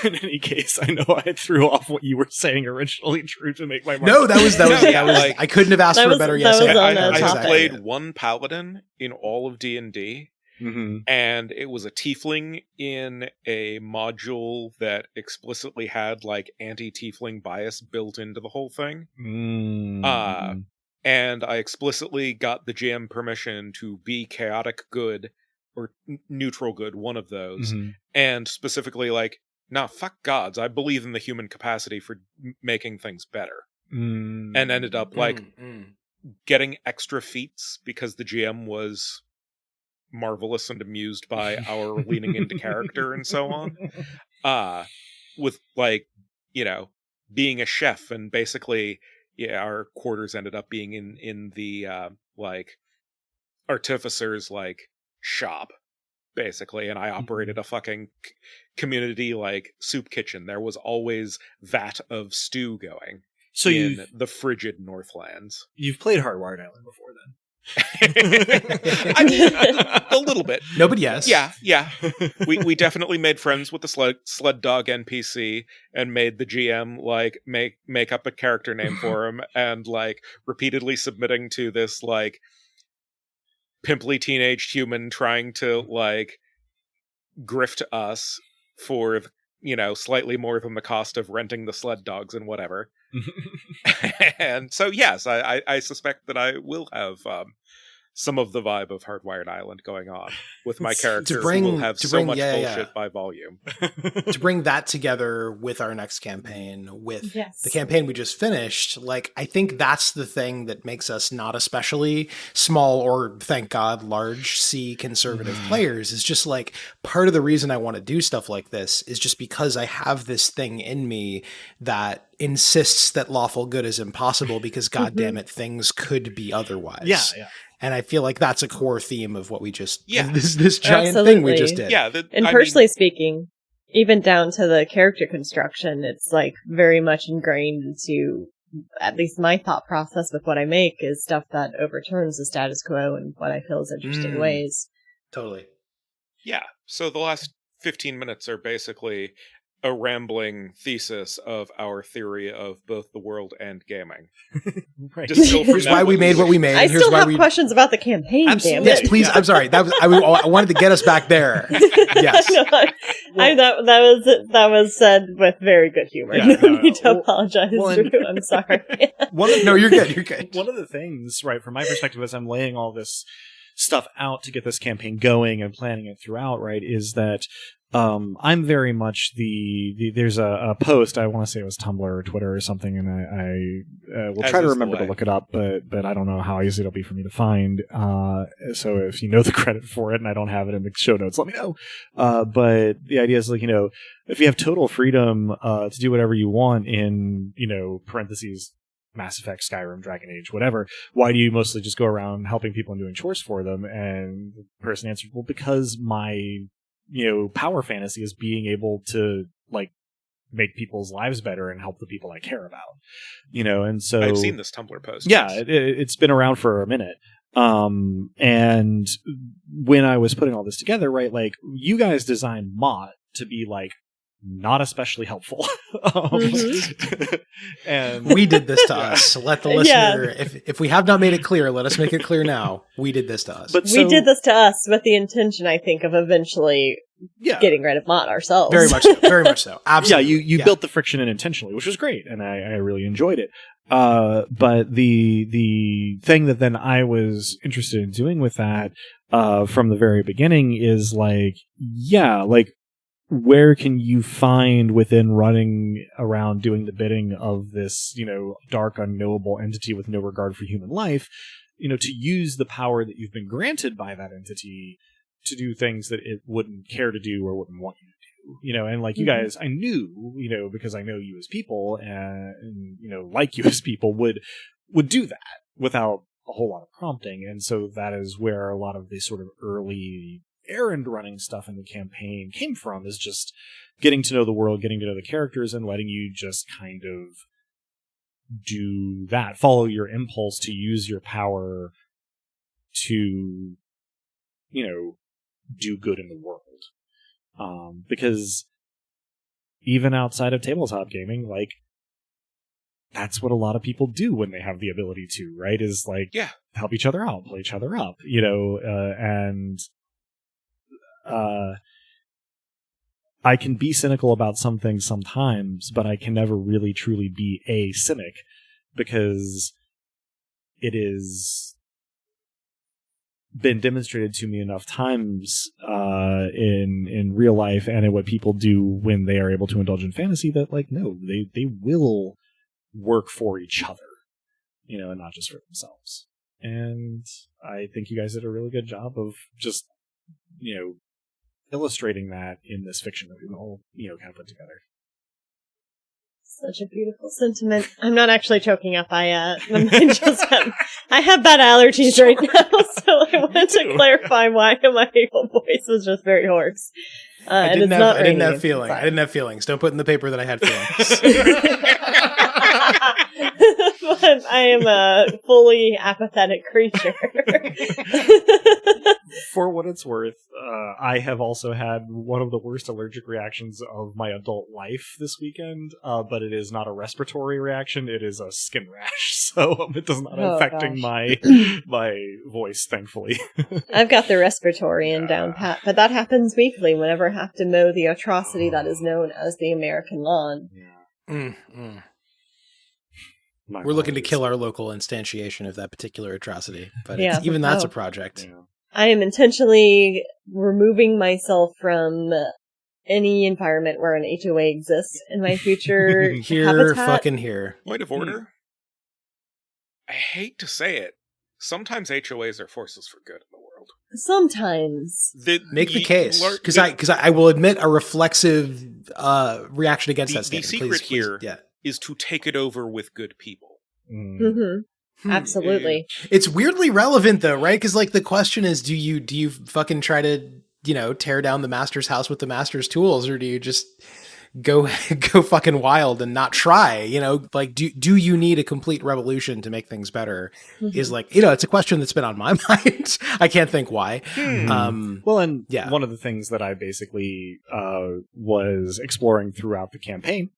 In any case, I know I threw off what you were saying originally, Drew, to make my mark. No, that was like, I couldn't have asked for a better yes. I have played one paladin in all of D&D, and it was a tiefling in a module that explicitly had like anti-tiefling bias built into the whole thing. And I explicitly got the GM permission to be chaotic good or neutral good, one of those, and specifically like, nah, fuck gods. I believe in the human capacity for making things better. And ended up getting extra feats because the GM was marvelous and amused by our leaning into character and so on. With being a chef, and basically our quarters ended up being in the artificer's shop, basically, and I operated a fucking community soup kitchen. There was always vat of stew going. So in the frigid Northlands. You've played Hardwired Island before, then? I mean, a little bit. No, but yes. Yeah. We definitely made friends with the sled dog NPC and made the GM make up a character name for him, and repeatedly submitting to this pimply teenage human trying to like grift us for slightly more than the cost of renting the sled dogs and whatever. And so yes, I suspect that I will have some of the vibe of Hardwired Island going on with my character who will have so much bullshit by volume. To bring that together with our next campaign, with the campaign we just finished, like, I think that's the thing that makes us not especially small or, thank God, large C conservative players, is just like, part of the reason I want to do stuff like this is just because I have this thing in me that insists that lawful good is impossible because, goddamn it, things could be otherwise. Yeah. And I feel like that's a core theme of what we just, this giant thing we just did. Yeah. And personally speaking, even down to the character construction, it's like very much ingrained into at least my thought process with what I make is stuff that overturns the status quo in what I feel is interesting ways. Totally. Yeah. So the last 15 minutes are basically a rambling thesis of our theory of both the world and gaming. Right. Here's why we made what we made. I still have questions about the campaign. Damn it. Yes, please. I'm sorry. That was I wanted to get us back there. Yes. That was said with very good humor. Yeah, You don't need to apologize. Drew. I'm sorry. No, you're good. You're good. One of the things, right, from my perspective, as I'm laying all this stuff out to get this campaign going and planning it throughout, right, is that I'm very much there's a post, I want to say it was Tumblr or Twitter or something, and I will try to remember to look it up, but I don't know how easy it'll be for me to find. So if you know the credit for it and I don't have it in the show notes, let me know. But the idea is, like, if you have total freedom to do whatever you want in, parentheses, Mass Effect, Skyrim, Dragon Age, whatever, why do you mostly just go around helping people and doing chores for them? And the person answered, well, because my power fantasy is being able to, like, make people's lives better and help the people I care about, and so I've seen this Tumblr post. Yeah, it's been around for a minute. And when I was putting all this together, right, like, you guys designed Mott to be, like, not especially helpful. And we did this to us. Let the listener, if we have not made it clear, let us make it clear now. We did this to us. But we did this to us with the intention, I think, of eventually getting rid of Mott ourselves. Very much so. Very much so. Absolutely. Yeah, you built the friction in intentionally, which was great, and I really enjoyed it. But the thing that then I was interested in doing with that from the very beginning is, like, where can you find within running around doing the bidding of this, dark, unknowable entity with no regard for human life, to use the power that you've been granted by that entity to do things that it wouldn't care to do or wouldn't want you to do, and like you guys, I knew, because I know you as people and like you as people would do that without a whole lot of prompting. And so that is where a lot of the sort of early errand running stuff in the campaign came from, is just getting to know the world, getting to know the characters, and letting you just kind of do that, follow your impulse to use your power to do good in the world, because even outside of tabletop gaming, like, that's what a lot of people do when they have the ability to, right, is like help each other out, play each other up, and I can be cynical about some things sometimes, but I can never really truly be a cynic, because it is been demonstrated to me enough times in real life and in what people do when they are able to indulge in fantasy that, like, no, they will work for each other, and not just for themselves. And I think you guys did a really good job of just, illustrating that in this fiction that we've all, kind of put together. Such a beautiful sentiment. I'm not actually choking up. I have bad allergies right now, so I wanted to clarify why my voice was just very hoarse. I didn't have feelings. Don't put in the paper that I had feelings. But I am a fully apathetic creature. For what it's worth, I have also had one of the worst allergic reactions of my adult life this weekend, but it is not a respiratory reaction, it is a skin rash, so it does not affecting my voice, thankfully. I've got the respiratory in down pat, but that happens weekly whenever I have to mow the atrocity that is known as the American lawn. We're looking to kill our local instantiation of that particular atrocity, but even that's a project. Yeah. I am intentionally removing myself from any environment where an HOA exists in my future habitat. Fucking here. Point of order. I hate to say it. Sometimes HOAs are forces for good in the world. Sometimes. Make the case, because I will admit a reflexive reaction against that statement. The secret here is to take it over with good people. Absolutely. It's weirdly relevant though, right? Because like the question is, do you fucking try to tear down the master's house with the master's tools, or do you just go fucking wild and not try? Like do you need a complete revolution to make things better? Is like it's a question that's been on my mind. I can't think why. Well, and one of the things that I basically was exploring throughout the campaign.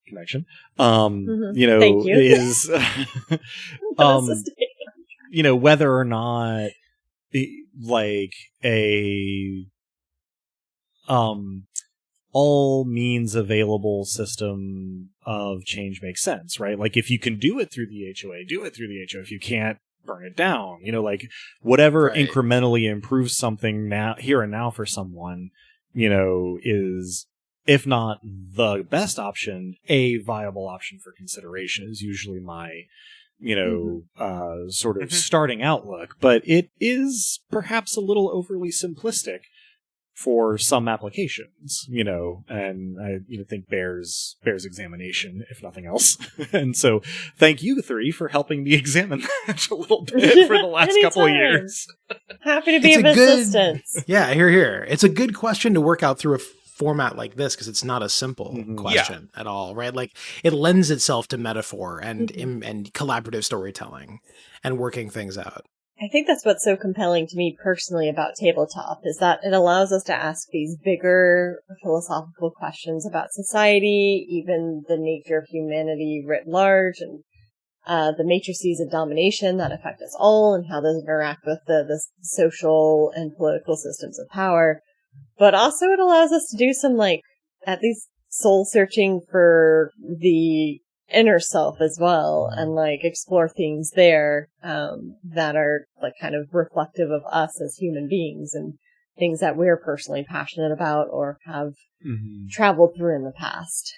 Connection is whether or not like a all means available system of change makes sense, right? Like if you can do it through the HOA, do it through the HOA. If you can't, burn it down. Like whatever incrementally improves something now, here and now for someone, is, if not the best option, a viable option for consideration is usually my, sort of starting outlook. But it is perhaps a little overly simplistic for some applications, and I think bears examination, if nothing else. And so thank you, 3, for helping me examine that a little bit for the last couple of years. Happy to be of assistance. Yeah, here. It's a good question to work out through a format like this, because it's not a simple question at all, right? Like it lends itself to metaphor and collaborative storytelling and working things out. I think that's what's so compelling to me personally about tabletop, is that it allows us to ask these bigger philosophical questions about society, even the nature of humanity writ large, and the matrices of domination that affect us all, and how those interact with the social and political systems of power. But also it allows us to do some, at least soul searching for the inner self as well, and explore things there that are kind of reflective of us as human beings, and things that we're personally passionate about or have traveled through in the past.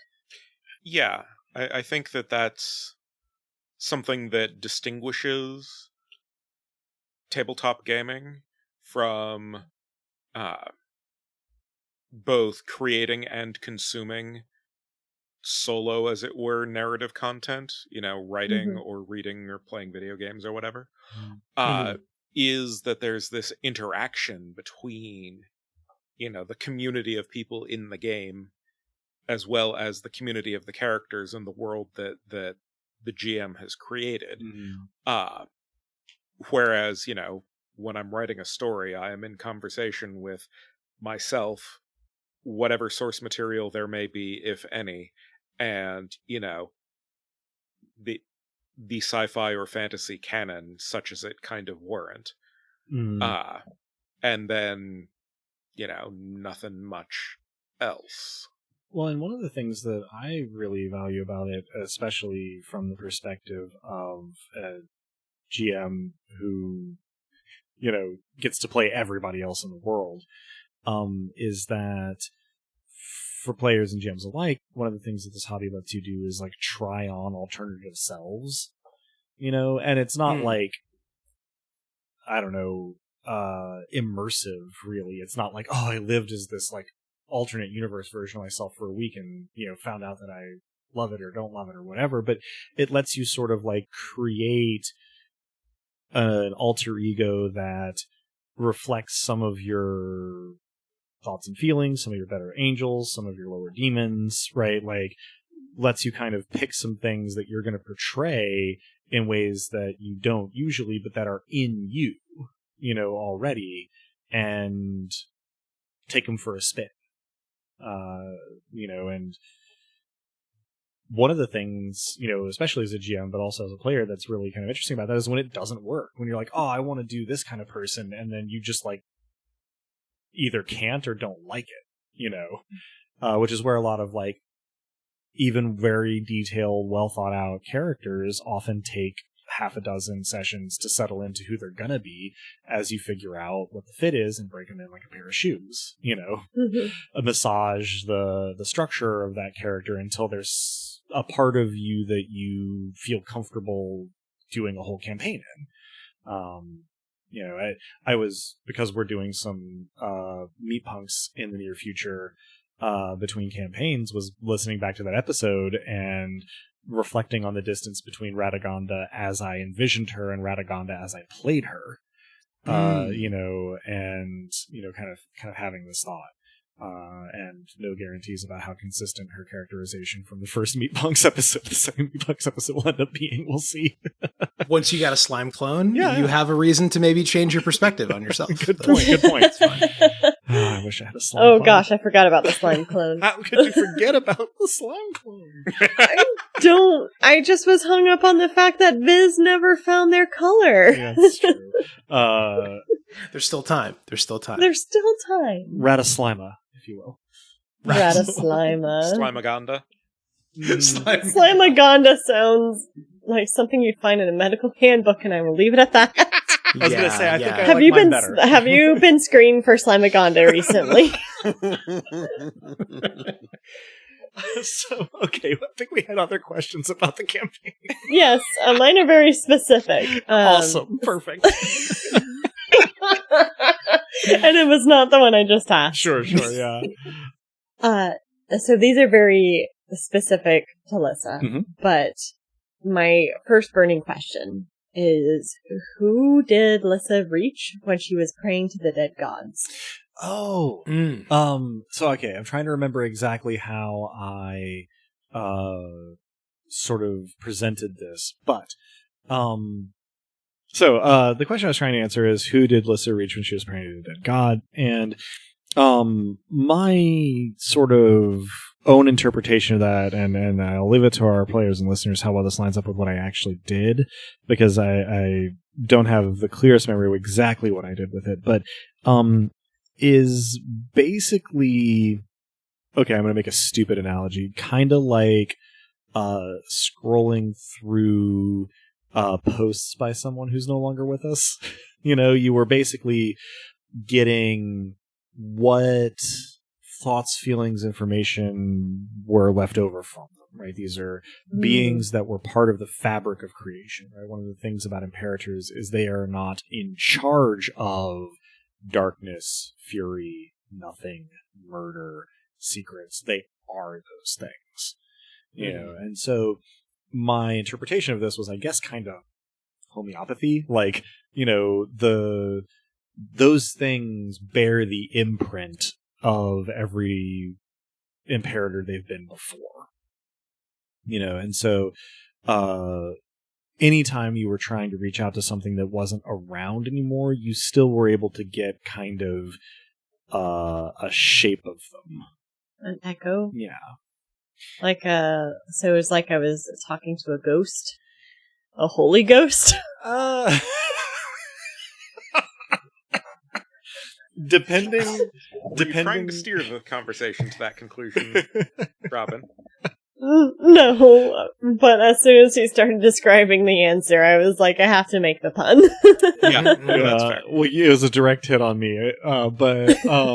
Yeah, I think that's something that distinguishes tabletop gaming from both creating and consuming solo, as it were, narrative content, writing or reading or playing video games or whatever, is that there's this interaction between, the community of people in the game, as well as the community of the characters and the world that the GM has created. Whereas, when I'm writing a story, I am in conversation with myself, whatever source material there may be, if any, and the sci-fi or fantasy canon, such as it kind of warrant, and then nothing much else. Well, and one of the things that I really value about it, especially from the perspective of a GM who gets to play everybody else in the world, is that for players and GMs alike, one of the things that this hobby lets you do is try on alternative selves, and it's not I don't know, immersive really. It's not I lived as this alternate universe version of myself for a week and found out that I love it or don't love it or whatever, but it lets you sort of create an alter ego that reflects some of your thoughts and feelings, some of your better angels, some of your lower demons, right? Lets you kind of pick some things that you're going to portray in ways that you don't usually, but that are in you, already, and take them for a spin. And one of the things, especially as a GM, but also as a player, that's really kind of interesting about that is when it doesn't work. When you're like, oh, I want to do this kind of person, and then you just like either can't or don't like it, which is where a lot of like even very detailed, well thought out characters often take half a dozen sessions to settle into who they're gonna be as you figure out what the fit is and break them in like a pair of shoes, massage the structure of that character until there's a part of you that you feel comfortable doing a whole campaign in. I was, because we're doing some meat punks in the near future between campaigns, was listening back to that episode and reflecting on the distance between Radaganda as I envisioned her and Radaganda as I played her, and kind of having this thought, and no guarantees about how consistent her characterization from the first Meat Punks episode, the second Meat Punks episode will end up being. We'll see. Once you got a slime clone, you have a reason to maybe change your perspective on yourself. Good point. It's fine. I wish I had a slime clone. Gosh, I forgot about the slime clone. How could you forget about the slime clone? I just was hung up on the fact that Viz never found their color. Yeah, that's true. There's still time. There's still time. Rataslima, if you will. Rataslima. Slimaganda. Slimaganda sounds like something you'd find in a medical handbook, and I will leave it at that. I was gonna say, I think I like mine better. Have you been screened for Slimaganda recently? So, okay, I think we had other questions about the campaign. Yes, mine are very specific. Awesome, perfect. And it was not the one I just asked. Sure, yeah. So these are very specific to Lissa, but my first burning question is, who did Lissa reach when she was praying to the dead gods? Oh, so okay, I'm trying to remember exactly how I sort of presented this, but so the question I was trying to answer is, who did Lissa reach when she was praying to the dead god? And my sort of own interpretation of that, and I'll leave it to our players and listeners how well this lines up with what I actually did, because I don't have the clearest memory of exactly what I did with it, but is basically, okay, I'm going to make a stupid analogy, kind of like scrolling through posts by someone who's no longer with us. You were basically getting what thoughts, feelings, information were left over from them, right? These are beings that were part of the fabric of creation, right? One of the things about Imperators is they are not in charge of darkness, fury, nothing, murder, secrets. They are those things, and so my interpretation of this was, I guess, kind of homeopathy, like, those things bear the imprint of every Imperator they've been before, and so anytime you were trying to reach out to something that wasn't around anymore, you still were able to get kind of a shape of them. An echo? Yeah. So it was like I was talking to a ghost? A holy ghost? Depending. Trying to steer the conversation to that conclusion, Robin. No, but as soon as he started describing the answer, I was like, I have to make the pun. Yeah, that's fair. Well, it was a direct hit on me, but I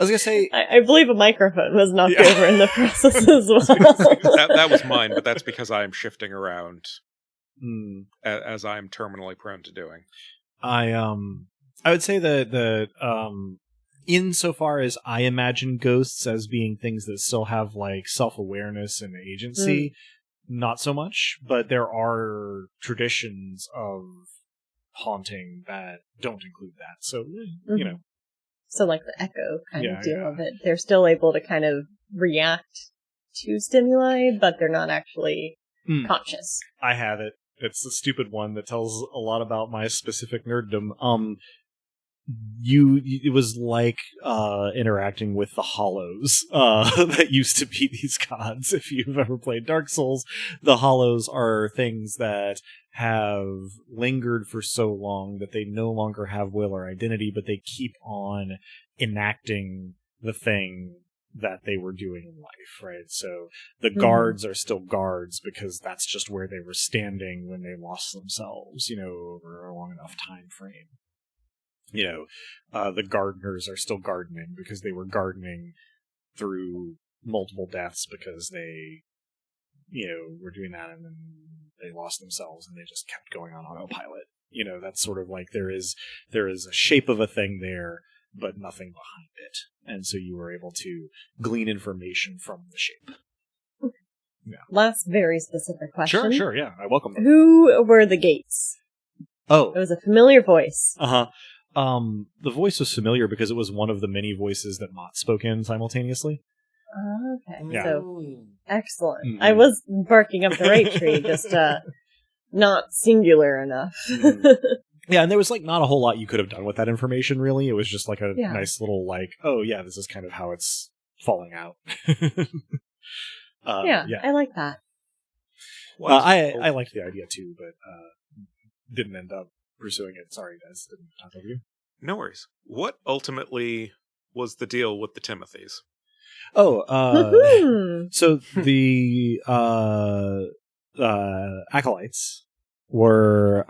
was gonna say, I believe a microphone was knocked over in the process as well. that was mine, but that's because I am shifting around as I am terminally prone to doing. I would say that insofar as I imagine ghosts as being things that still have like self-awareness and agency, not so much, but there are traditions of haunting that don't include that. So, So like the echo kind of deal of it. They're still able to kind of react to stimuli, but they're not actually conscious. I have it. It's the stupid one that tells a lot about my specific nerddom. it was like interacting with the hollows that used to be these gods. If you've ever played Dark Souls, the hollows are things that have lingered for so long that they no longer have will or identity, but they keep on enacting the thing that they were doing in life, right? So the guards are still guards because that's just where they were standing when they lost themselves, over a long enough time frame. The gardeners are still gardening because they were gardening through multiple deaths because they, were doing that and then they lost themselves and they just kept going on autopilot. That's sort of like there is a shape of a thing there, but nothing behind it. And so you were able to glean information from the shape. Yeah. Last very specific question. Sure, yeah. I welcome them. Who were the gates? Oh. It was a familiar voice. Uh-huh. The voice was familiar because it was one of the many voices that Mott spoke in simultaneously. Okay, Yeah. so excellent. Mm-hmm. I was barking up the right tree, just not singular enough. Mm-hmm. Yeah, and there was not a whole lot you could have done with that information, really. It was just a nice little oh yeah, this is kind of how it's falling out. Yeah, I like that. I liked the idea too, but didn't end up pursuing it. Sorry, guys, didn't talk over you. No worries. What ultimately was the deal with the Timothys? Oh, so the acolytes were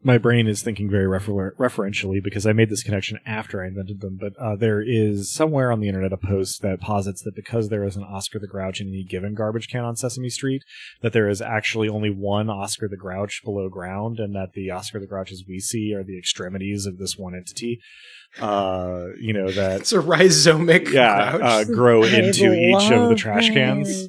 my brain is thinking very referentially because I made this connection after I invented them, but there is somewhere on the internet a post that posits that because there is an Oscar the Grouch in any given garbage can on Sesame Street, that there is actually only one Oscar the Grouch below ground, and that the Oscar the Grouches we see are the extremities of this one entity. That it's a rhizomic grouch. Grow into each of the trash cans.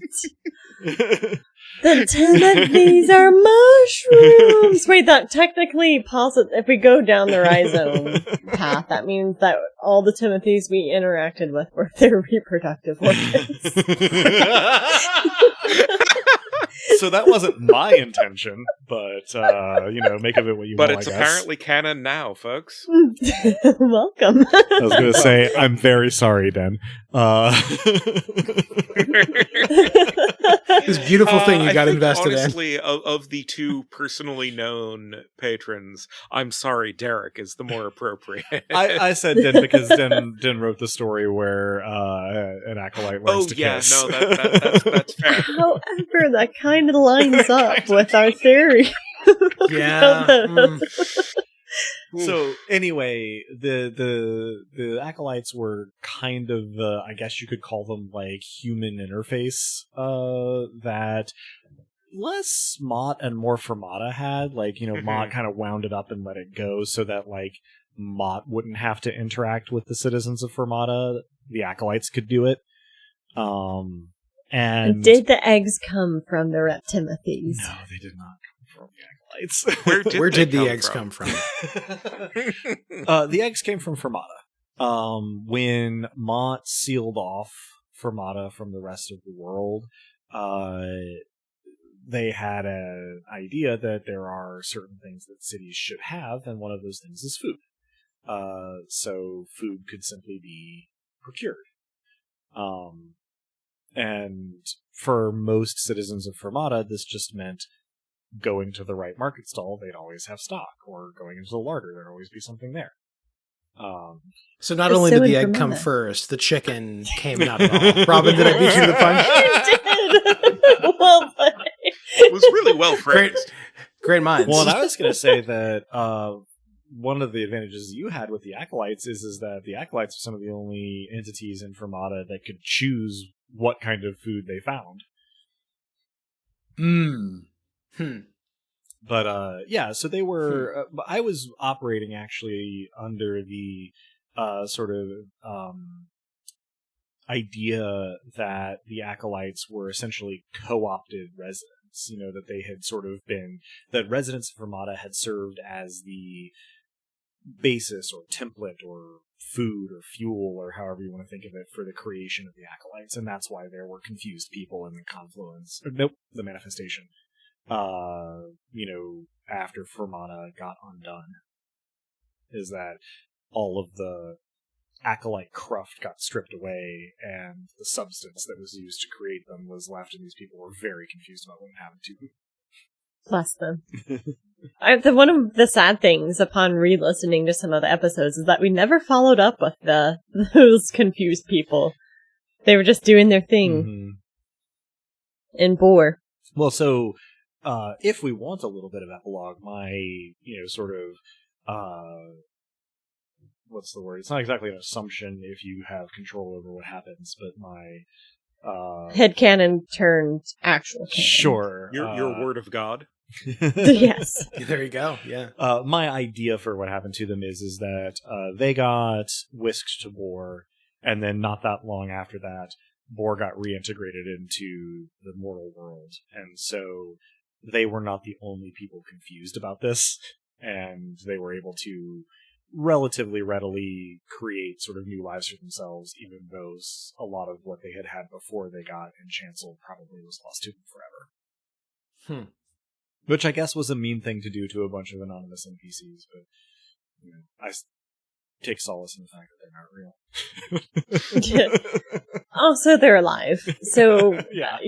The Timothy's are mushrooms! Wait, that technically if we go down the rhizome path, that means that all the Timothys we interacted with were their reproductive organs. So that wasn't my intention, but, make of it what you want, But it's apparently canon now, folks. Welcome. I was going to say, I'm very sorry, Den. This beautiful thing you got invested honestly, of the two personally known patrons, I'm sorry, Derek is the more appropriate. I said Den because Den wrote the story where an acolyte learns to kiss. Oh, yeah, no, that's fair. However, that kind of lines up with our theory. Yeah. So anyway, the acolytes were kind of I guess you could call them human interface that less Mott and more Fermata had. Mott kind of wound it up and let it go so that Mott wouldn't have to interact with the citizens of Fermata. The acolytes could do it. And did the eggs come from the Reptimothys? No, they did not come from the acolytes. Where did the eggs come from? The eggs came from Fermata. When Mott sealed off Fermata from the rest of the world, they had an idea that there are certain things that cities should have, and one of those things is food. So food could simply be procured. And for most citizens of Fermata, this just meant going to the right market stall, they'd always have stock, or going into the larder, there'd always be something there. So not only did the egg come first, the chicken came not at all. Robin, did I beat you to the punch? You did! Well played. It was really well phrased. Great minds. Well, and I was going to say that one of the advantages you had with the Acolytes is that the Acolytes are some of the only entities in Fermata that could choose what kind of food they found. But yeah, so they were. I was operating actually under the sort of idea that the Acolytes were essentially co-opted residents. That they had sort of been that residents of Fermata had served as the basis or template or food or fuel or however you want to think of it for the creation of the Acolytes, and that's why there were confused people in the confluence. The manifestation. After Fermata got undone. is that all of the acolyte cruft got stripped away, and the substance that was used to create them was left, and these people were very confused about what happened to them. Bless them. One of the sad things upon re-listening to some of the episodes is that we never followed up with those confused people. They were just doing their thing in Boar. Well, so if we want a little bit of epilogue, my sort of what's the word? It's not exactly an assumption if you have control over what happens, but my headcanon turned actual canon. Sure. Your word of God. Yes. There you go. Yeah. My idea for what happened to them is that they got whisked to Boar, and then not that long after that, Boar got reintegrated into the mortal world, and so they were not the only people confused about this, and they were able to relatively readily create sort of new lives for themselves, even though a lot of what they had before they got enchanceled probably was lost to them forever. Which I guess was a mean thing to do to a bunch of anonymous NPCs, but I take solace in the fact that they're not real. Oh, so they're alive. So, yeah.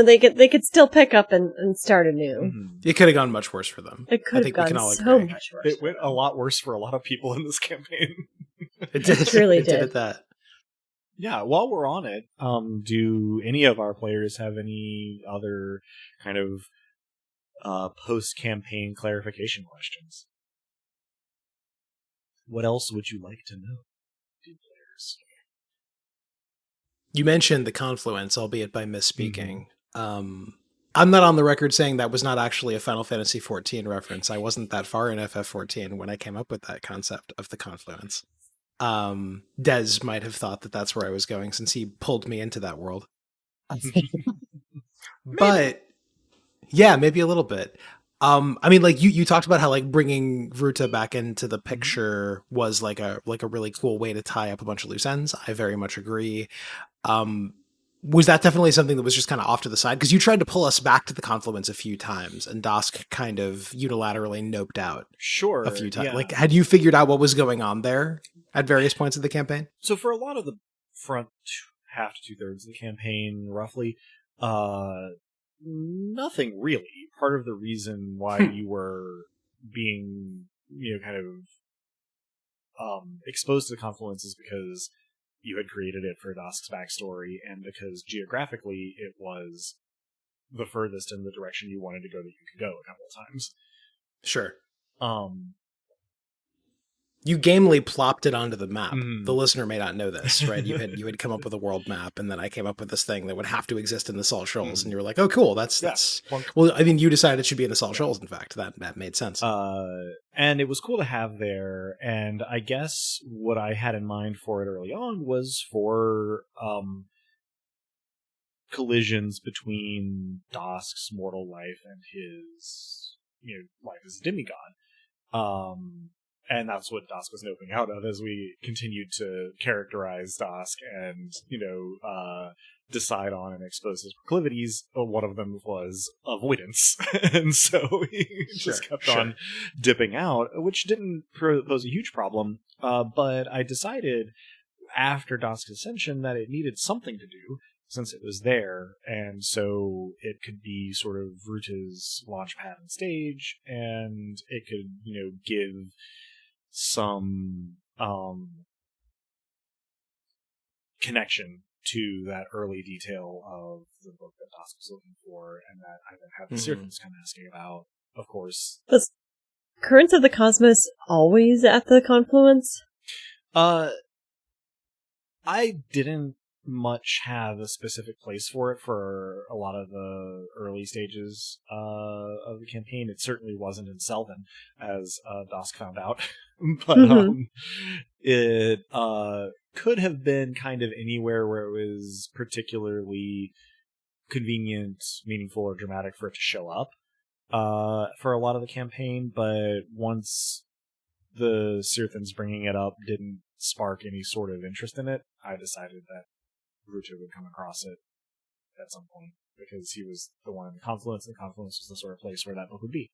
They could still pick up and start anew. Mm-hmm. It could have gone much worse for them. It could have gone so much worse. It went a lot worse for a lot of people in this campaign. It did. It truly it did. did. At that. Yeah, while we're on it, do any of our players have any other kind of post-campaign clarification questions? What else would you like to know, dear players? You mentioned the confluence, albeit by misspeaking. I'm not on the record saying that was not actually a Final Fantasy XIV reference. I wasn't that far in FF14 when I came up with that concept of the confluence. Des might have thought that that's where I was going since he pulled me into that world. But yeah, maybe a little bit. I mean, like you talked about how like bringing Ruta back into the picture was like a really cool way to tie up a bunch of loose ends. I very much agree. Was that definitely something that was just kind of off to the side? Because you tried to pull us back to the confluence a few times, and Dosk kind of unilaterally noped out. Sure, a few times. yeah. Like, had you figured out what was going on there at various points of the campaign? So for a lot of the front half to 2/3 of the campaign, roughly, nothing really. Part of the reason why you were being, kind of exposed to the confluence is because you had created it for Dosk's backstory, and because geographically it was the furthest in the direction you wanted to go that you could go a couple of times. Sure. You gamely plopped it onto the map. The listener may not know this, right? You had come up with a world map, and then I came up with this thing that would have to exist in the Salt Shoals, and you were like, "Oh, cool, that's." Well, I mean, you decided it should be in the Salt Shoals. In fact, that made sense. And it was cool to have there. And I guess what I had in mind for it early on was for collisions between Dosk's mortal life and his life as a demigod. And that's what Dosk was noping out of as we continued to characterize Dosk and, decide on and expose his proclivities. One of them was avoidance. And so he just kept on dipping out, which didn't pose a huge problem. But I decided after Dosk's ascension that it needed something to do since it was there. And so it could be sort of Ruta's launchpad and stage, and it could, give some connection to that early detail of the book that Dosk was looking for, and that I then had the Sirthans come asking about, of course. Was Currents of the Cosmos always at the confluence? I didn't much have a specific place for it for a lot of the early stages of the campaign. It certainly wasn't in Selvin, as Dosk found out. But it could have been kind of anywhere where it was particularly convenient, meaningful, or dramatic for it to show up for a lot of the campaign. But once the Sirthans bringing it up didn't spark any sort of interest in it, I decided that Ruta would come across it at some point, because he was the one in the confluence, and the confluence was the sort of place where that book would be.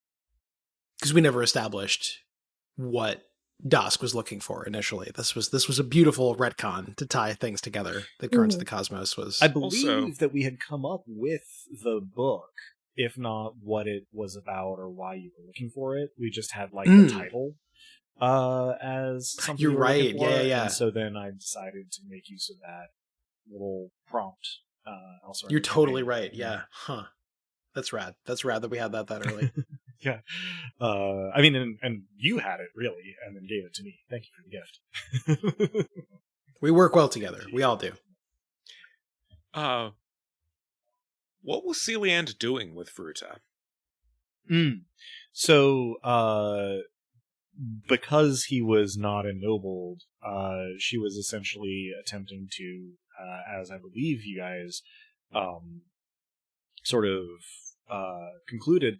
Because we never established what Dusk was looking for initially. This was a beautiful retcon to tie things together. The Currents of the Cosmos was. I believe that we had come up with the book, if not what it was about or why you were looking for it. We just had like the title as something. You're right. Yeah. And so then I decided to make use of that little prompt. Also, you're totally right. Yeah. Huh. That's rad. That's rad that we had that early. Yeah. I mean, and you had it really, and then gave it to me. Thank you for the gift. We work well together. We all do. What was Celiand doing with Fruta? So, because he was not ennobled, she was essentially attempting to, as I believe you guys sort of concluded,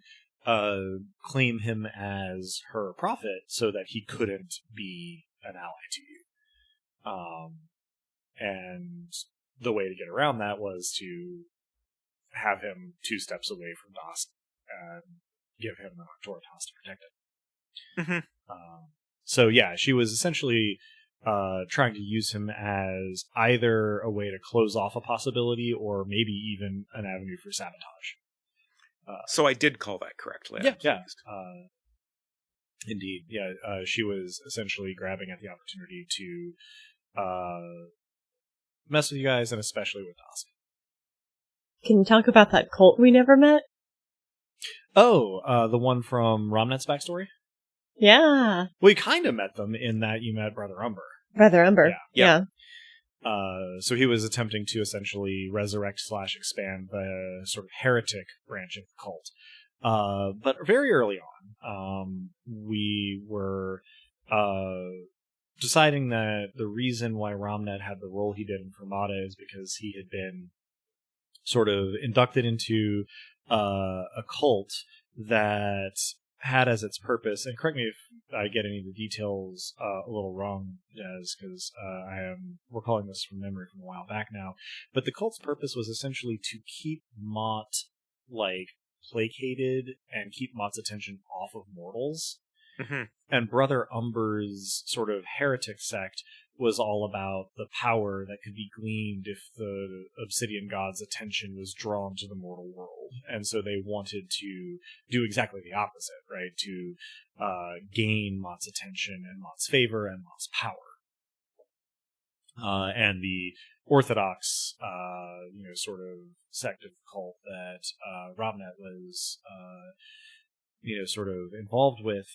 claim him as her prophet so that he couldn't be an ally to you. And the way to get around that was to have him 2 steps away from Dusk and give him the Tortos to protect him. Mm-hmm. So yeah, she was essentially trying to use him as either a way to close off a possibility or maybe even an avenue for sabotage. So I did call that correctly. Yeah. Indeed. Yeah, she was essentially grabbing at the opportunity to mess with you guys, and especially with Dusk. Can you talk about that cult we never met? Oh, the one from Romnet's backstory? Yeah. We kind of met them in that you met Brother Umber. Brother Umber. Yeah. So he was attempting to essentially resurrect/expand the sort of heretic branch of the cult. But very early on, we were deciding that the reason why Romnet had the role he did in Fermata is because he had been sort of inducted into a cult that had as its purpose, and correct me if I get any of the details a little wrong, Des, because I am recalling this from memory from a while back now, but the cult's purpose was essentially to keep Mott, like, placated and keep Mott's attention off of mortals. Mm-hmm. And Brother Umber's sort of heretic sect was all about the power that could be gleaned if the Obsidian God's attention was drawn to the mortal world. And so they wanted to do exactly the opposite, right? To gain Mott's attention and Mott's favor and Mott's power. And the Orthodox, sort of sect of the cult that Robnet was, sort of involved with,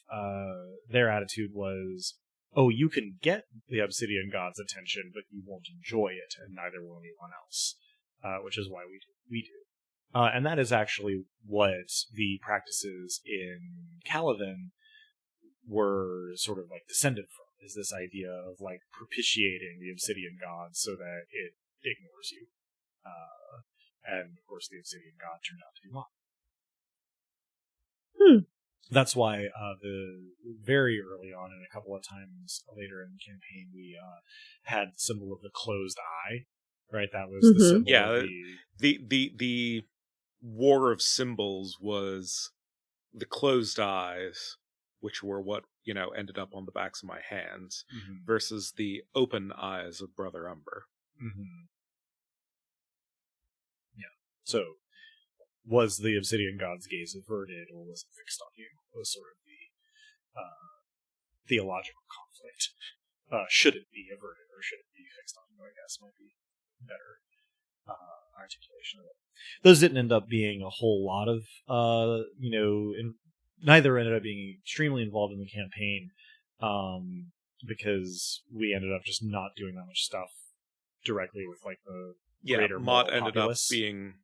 their attitude was, oh, you can get the Obsidian God's attention, but you won't enjoy it, and neither will anyone else, which is why we do. And that is actually what the practices in Caladan were sort of like descended from, is this idea of like propitiating the Obsidian God so that it ignores you. And of course the Obsidian God turned out to be Mott. That's why the very early on, and a couple of times later in the campaign, we had the symbol of the closed eye. Right, that was the symbol. Yeah, of the war of symbols was the closed eyes, which were what ended up on the backs of my hands, versus the open eyes of Brother Umber. Yeah. So, was the Obsidian God's gaze averted, or was it fixed on you? Was sort of the theological conflict. Should it be averted, or should it be fixed on you? I guess might be better articulation of it. Those didn't end up being a whole lot of, neither ended up being extremely involved in the campaign, because we ended up just not doing that much stuff directly with like the greater Mott ended populace. up being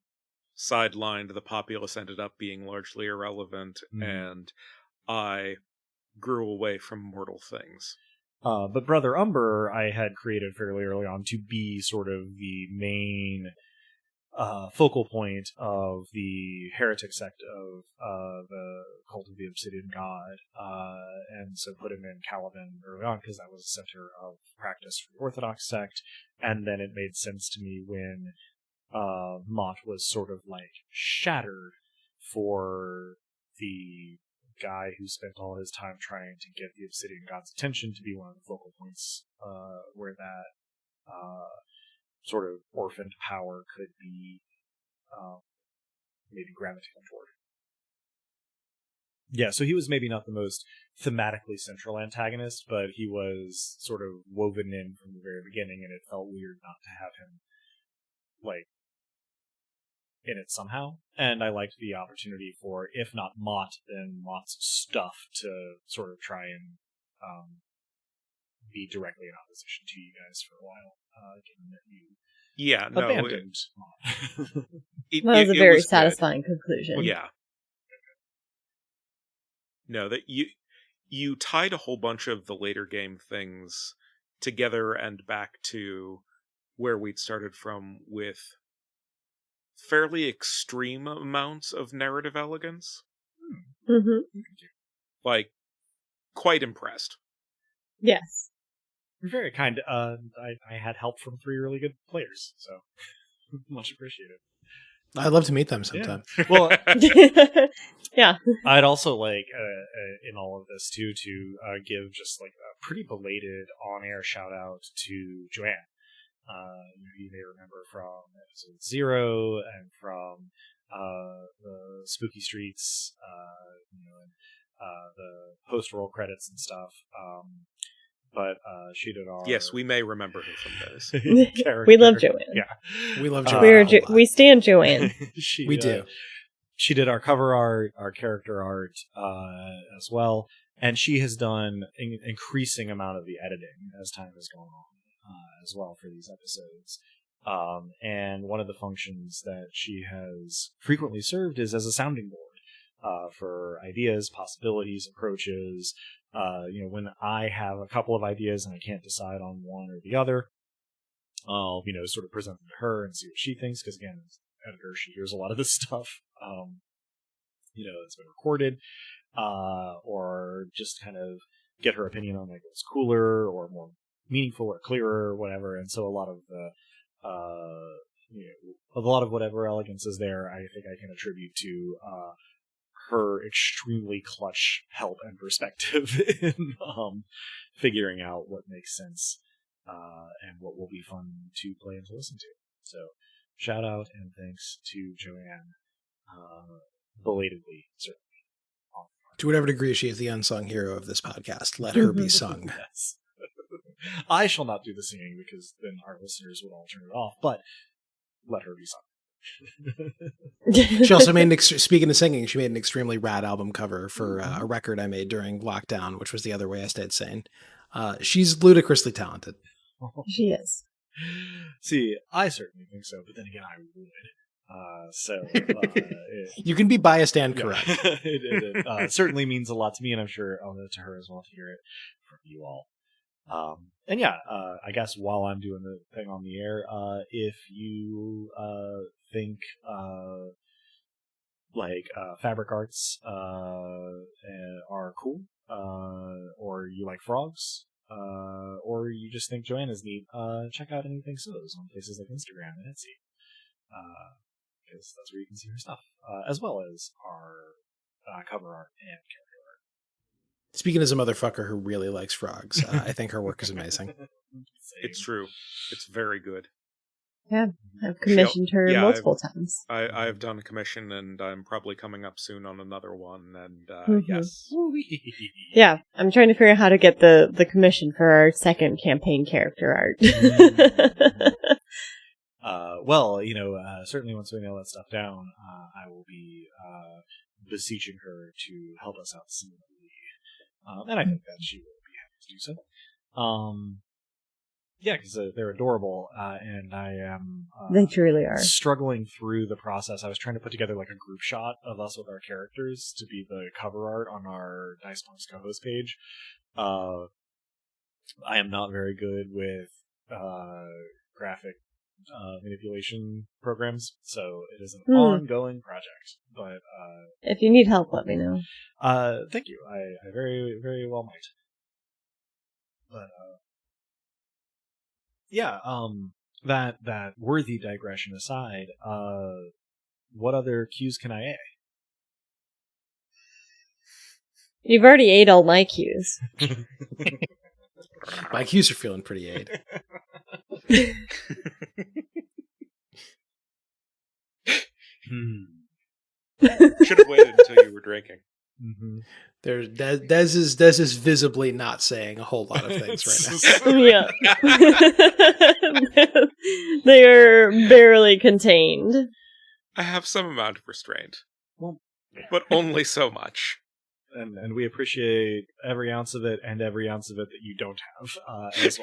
sidelined. The populace ended up being largely irrelevant, and I grew away from mortal things. But Brother Umber, I had created fairly early on to be sort of the main focal point of the heretic sect of the Cult of the Obsidian God, and so put him in Caladan early on because that was a center of practice for the Orthodox sect, and then it made sense to me when Mott was sort of like shattered for the guy who spent all his time trying to get the Obsidian God's attention to be one of the focal points where that sort of orphaned power could be maybe gravitated toward. Yeah, so he was maybe not the most thematically central antagonist, but he was sort of woven in from the very beginning, and it felt weird not to have him, like, in it somehow. And I liked the opportunity for, if not Mott, then Mott's stuff to sort of try and be directly in opposition to you guys for a while, given that you abandoned Mott. That was a very satisfying conclusion. Yeah. No, that you tied a whole bunch of the later game things together and back to where we'd started from with fairly extreme amounts of narrative elegance. Mm-hmm. Like, quite impressed. Yes. You're very kind. I had help from 3 really good players, so much appreciated. I'd love to meet them sometime. Yeah. Well, yeah. I'd also like, in all of this too, to give just like a pretty belated on-air shout out to Joanne. You may remember from episode 0 and from the Spooky Streets, and the post-roll credits and stuff. But she did our... Yes, we may remember her from those. We love Joanne. Yeah. We love Joanne. We stand Joanne. We do. She did our cover art, our character art as well. And she has done an increasing amount of the editing as time has gone on as well for these episodes. And one of the functions that she has frequently served is as a sounding board for ideas, possibilities, approaches. When I have a couple of ideas and I can't decide on one or the other, I'll, sort of present them to her and see what she thinks. Because again, as an editor, she hears a lot of this stuff, it's been recorded, or just kind of get her opinion on like what's cooler or more meaningful or clearer or whatever. And so a lot of the, a lot of whatever elegance is there, I think I can attribute to, her extremely clutch help and perspective in figuring out what makes sense and what will be fun to play and to listen to. So, shout out and thanks to Joanne, belatedly, certainly. To whatever degree she is the unsung hero of this podcast, let her be sung. Yes. I shall not do the singing because then our listeners would all turn it off, but let her be sung. She also made speaking of singing, she made an extremely rad album cover for a record I made during lockdown, which was The Other Way I Stayed Sane. She's ludicrously talented. She is. See, I certainly think so, but then again, I would. You can be biased and correct. It certainly means a lot to me, and I'm sure to her as well to hear it from you all. I guess while I'm doing the thing on the air, if you think fabric arts are cool, or you like frogs, or you just think Joanne is neat, check out Anything Sews on places like Instagram and Etsy, because that's where you can see her stuff, as well as our cover art and character. Speaking as a motherfucker who really likes frogs, I think her work is amazing. It's true. It's very good. Yeah, I've commissioned her multiple times. I've done a commission, and I'm probably coming up soon on another one, and yes. Yeah, I'm trying to figure out how to get the commission for our second campaign character art. Certainly once we nail that stuff down, I will be beseeching her to help us out similarly. And I think that she will be happy to do so. Because they're adorable, and I am they truly are struggling through the process. I was trying to put together like a group shot of us with our characters to be the cover art on our Dice Punks co-host page. I am not very good with graphic manipulation programs, so it is an ongoing project. But if you need help, let me know. Thank you. I very, very well might. But that worthy digression aside, what other cues can I You've already ate all my cues. My cues are feeling pretty aid. Should have waited until you were drinking. Mm-hmm. Des is visibly not saying a whole lot of things right now. Yeah. They are barely contained. I have some amount of restraint, Well, but only so much. and we appreciate every ounce of it and every ounce of it that you don't have as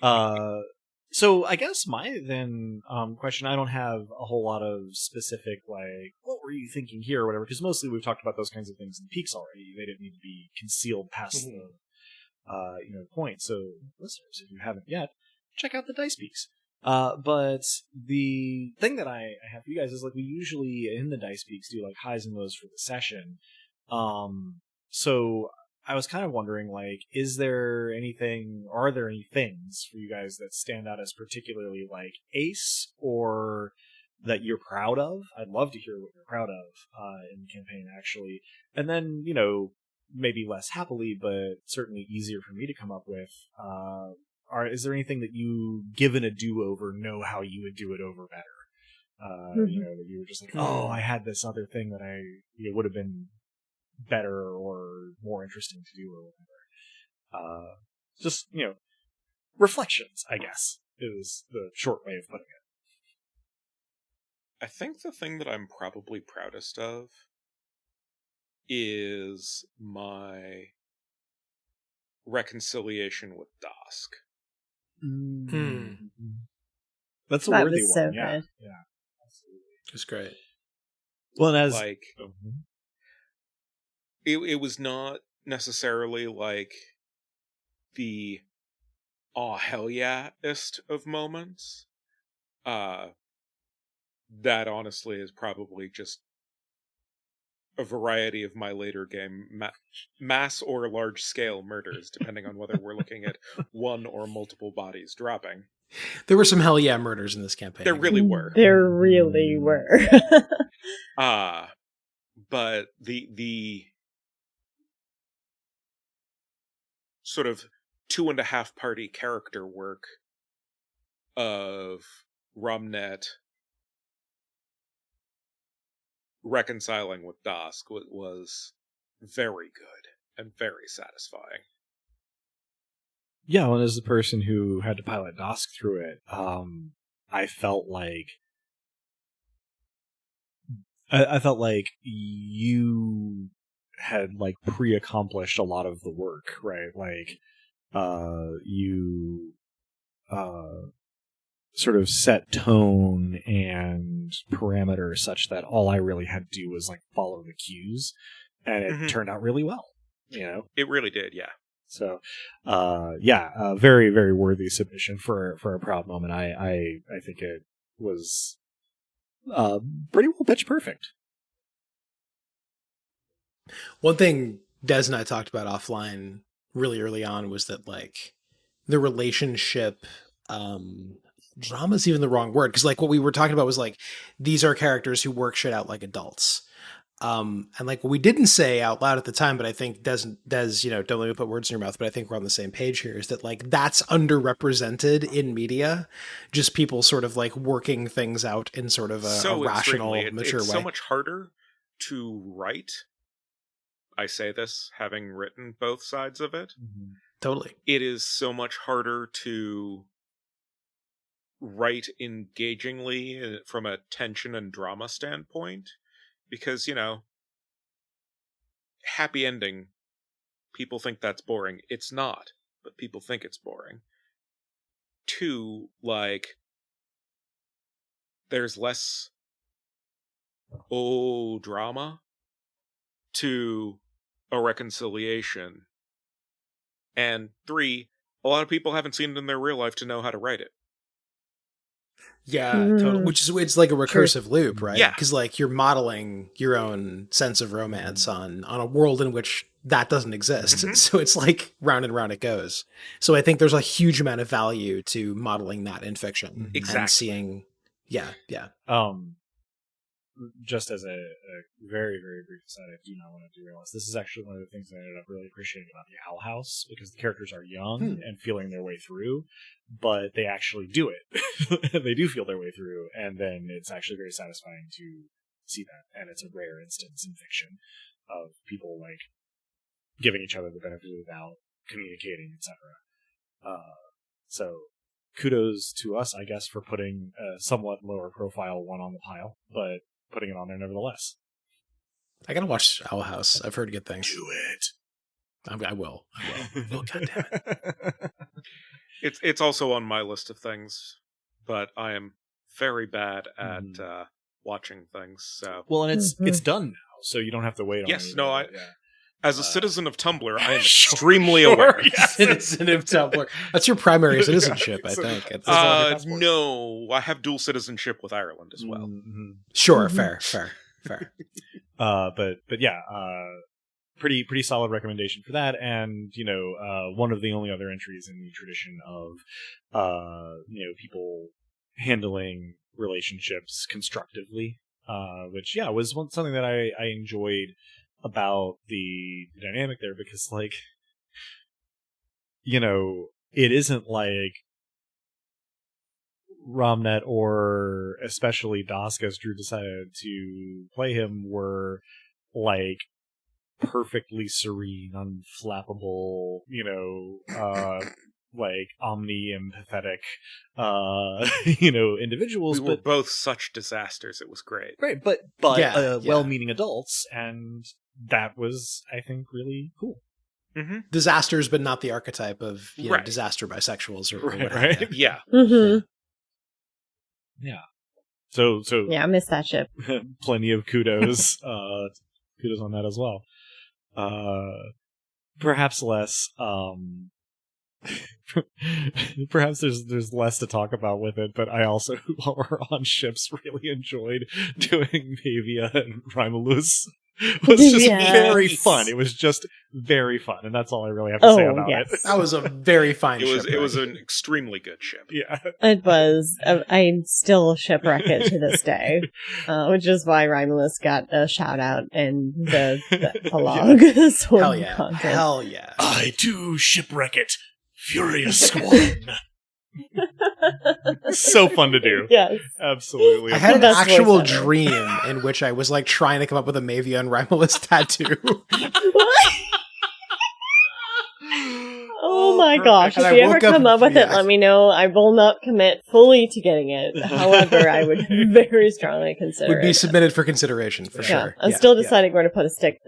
well. So I guess my then question, I don't have a whole lot of specific, like, what were you thinking here or whatever, because mostly we've talked about those kinds of things in Peaks already. They didn't need to be concealed past the point. So listeners, if you haven't yet, check out the Dice Peaks. But the thing that I have for you guys is, like, we usually in the Dice Peaks do like highs and lows for the session. So I was kind of wondering, like, are there any things for you guys that stand out as particularly, like, ace or that you're proud of? I'd love to hear what you're proud of in the campaign, actually. And then, maybe less happily, but certainly easier for me to come up with, is there anything that you, given a do-over, know how you would do it over better? That you were just like, I had this other thing that would have been better or more interesting to do or whatever. Just, reflections, I guess, is the short way of putting it. I think the thing that I'm probably proudest of is my reconciliation with Dosk. Mm-hmm. That's a That worthy was so one. Yeah. good. Yeah, absolutely. It's great. Well, and as Like, it was not necessarily like the hell yeah-est of moments. That honestly is probably just a variety of my later game mass or large scale murders, depending on whether we're looking at one or multiple bodies dropping. There were some hell yeah murders in this campaign. There really were. There really were. But the sort of 2.5 party character work of Rumnet reconciling with Dosk was very good and very satisfying. Yeah, well, as the person who had to pilot Dosk through it, I felt like you had, like, pre-accomplished a lot of the work, right? Like, you sort of set tone and parameters such that all I really had to do was, like, follow the cues, and it turned out really well, It really did, yeah. So, very, very worthy submission for a proud moment. I think it was pretty well pitch perfect. One thing Des and I talked about offline really early on was that, like, the relationship, drama is even the wrong word, because, like, what we were talking about was, like, these are characters who work shit out like adults. And, like, what we didn't say out loud at the time, but I think Des, don't let me put words in your mouth, but I think we're on the same page here, is that, like, that's underrepresented in media. Just people sort of, like, working things out in sort of a rational, mature way. It's so much harder to write. I say this having written both sides of it. Mm-hmm. Totally. It is so much harder to write engagingly from a tension and drama standpoint. Because, happy ending, people think that's boring. It's not, but people think it's boring. 2, like, there's less drama to a reconciliation. And 3, a lot of people haven't seen it in their real life to know how to write it. Yeah, totally. Which is, it's like a recursive loop, right? Yeah. Because, like, you're modeling your own sense of romance on a world in which that doesn't exist. So it's like round and round it goes. So I think there's a huge amount of value to modeling that in fiction. Exactly. And seeing, yeah. just as a very, very brief aside, I do not want to derail us. This is actually one of the things that I ended up really appreciating about the Owl House, because the characters are young and feeling their way through, but they actually do it. They do feel their way through, and then it's actually very satisfying to see that. And it's a rare instance in fiction of people like giving each other the benefit of the doubt, communicating, etc. So kudos to us, I guess, for putting a somewhat lower profile one on the pile, but putting it on there nevertheless. I gotta watch Owl House. I've heard good things. Do it. I will. Oh, God damn it. It's also on my list of things, but I am very bad at watching things. So well, and it's done now, so you don't have to wait on yes, it. no, as a citizen of Tumblr, I am Sure, extremely aware. Yes. Citizen of Tumblr. That's your primary citizenship, I think. It's no, I have dual citizenship with Ireland as well. Mm-hmm. Sure, fair. But yeah, pretty solid recommendation for that. And one of the only other entries in the tradition of people handling relationships constructively, which was something that I enjoyed about the dynamic there, because it isn't like Romnet or especially Dusk, as Drew decided to play him, were like perfectly serene, unflappable, like omni-empathetic, individuals. We were both such disasters. It was great. Right, but well-meaning adults, and that was, I think, really cool. Mm-hmm. Disasters, but not the archetype of right. disaster bisexuals or right, whatever. Right? Yeah. Mm-hmm. Yeah. So yeah, I missed that ship. Plenty of kudos. Kudos on that as well. Perhaps less. Perhaps there's less to talk about with it, but I also, while we're on ships, really enjoyed doing Mavia and Romulus. It was just very fun. It was just very fun, and that's all I really have to say about it. That was a very fine ship. It was an extremely good ship. Yeah, it was. I still shipwreck it to this day, which is why Romulus got a shout out in the epilogue. Hell yeah! I too shipwreck it. Furious one. So fun to do. Yes. Absolutely. I had an actual dream in which I was trying to come up with a Mavia and Romulus tattoo. What? Oh my gosh. If you ever come up with it, let me know. I will not commit fully to getting it. However, I would very strongly consider it. Would be submitted for consideration, for sure. I'm still deciding where to put a snake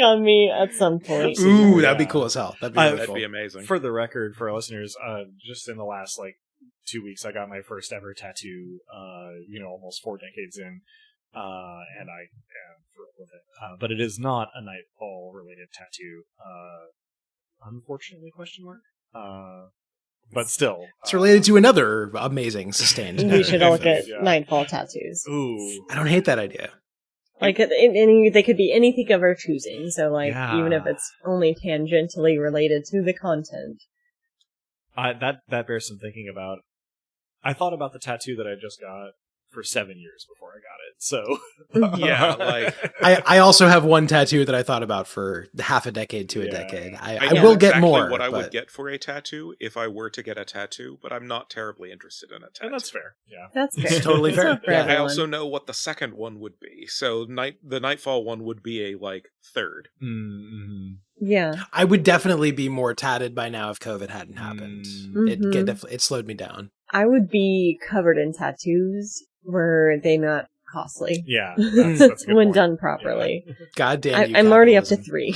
on me at some point. Ooh, that'd be cool as hell. That'd be amazing. For the record, for our listeners, just in the last 2 weeks, I got my first ever tattoo, almost 4 decades in. And I am thrilled with it. But it is not a Nightfall related tattoo. Unfortunately, question mark. But still. It's related to another amazing sustained. We should look at Nightfall tattoos. Ooh. I don't hate that idea. They could be anything of our choosing. So even if it's only tangentially related to the content. That bears some thinking about. I thought about the tattoo that I just got for 7 years before I got it. So yeah, I also have one tattoo that I thought about for half a decade to a decade. I know will get exactly more. What I would get for a tattoo if I were to get a tattoo, but I'm not terribly interested in a tattoo. And that's fair. Yeah, that's fair. It's totally fair. I also know what the second one would be. So the Nightfall one would be a third. Mm-hmm. Yeah, I would definitely be more tatted by now if COVID hadn't happened. Mm-hmm. It slowed me down. I would be covered in tattoos were they not costly. Yeah, that's a good when point. Done properly. Yeah. God damn, I'm already up to 3.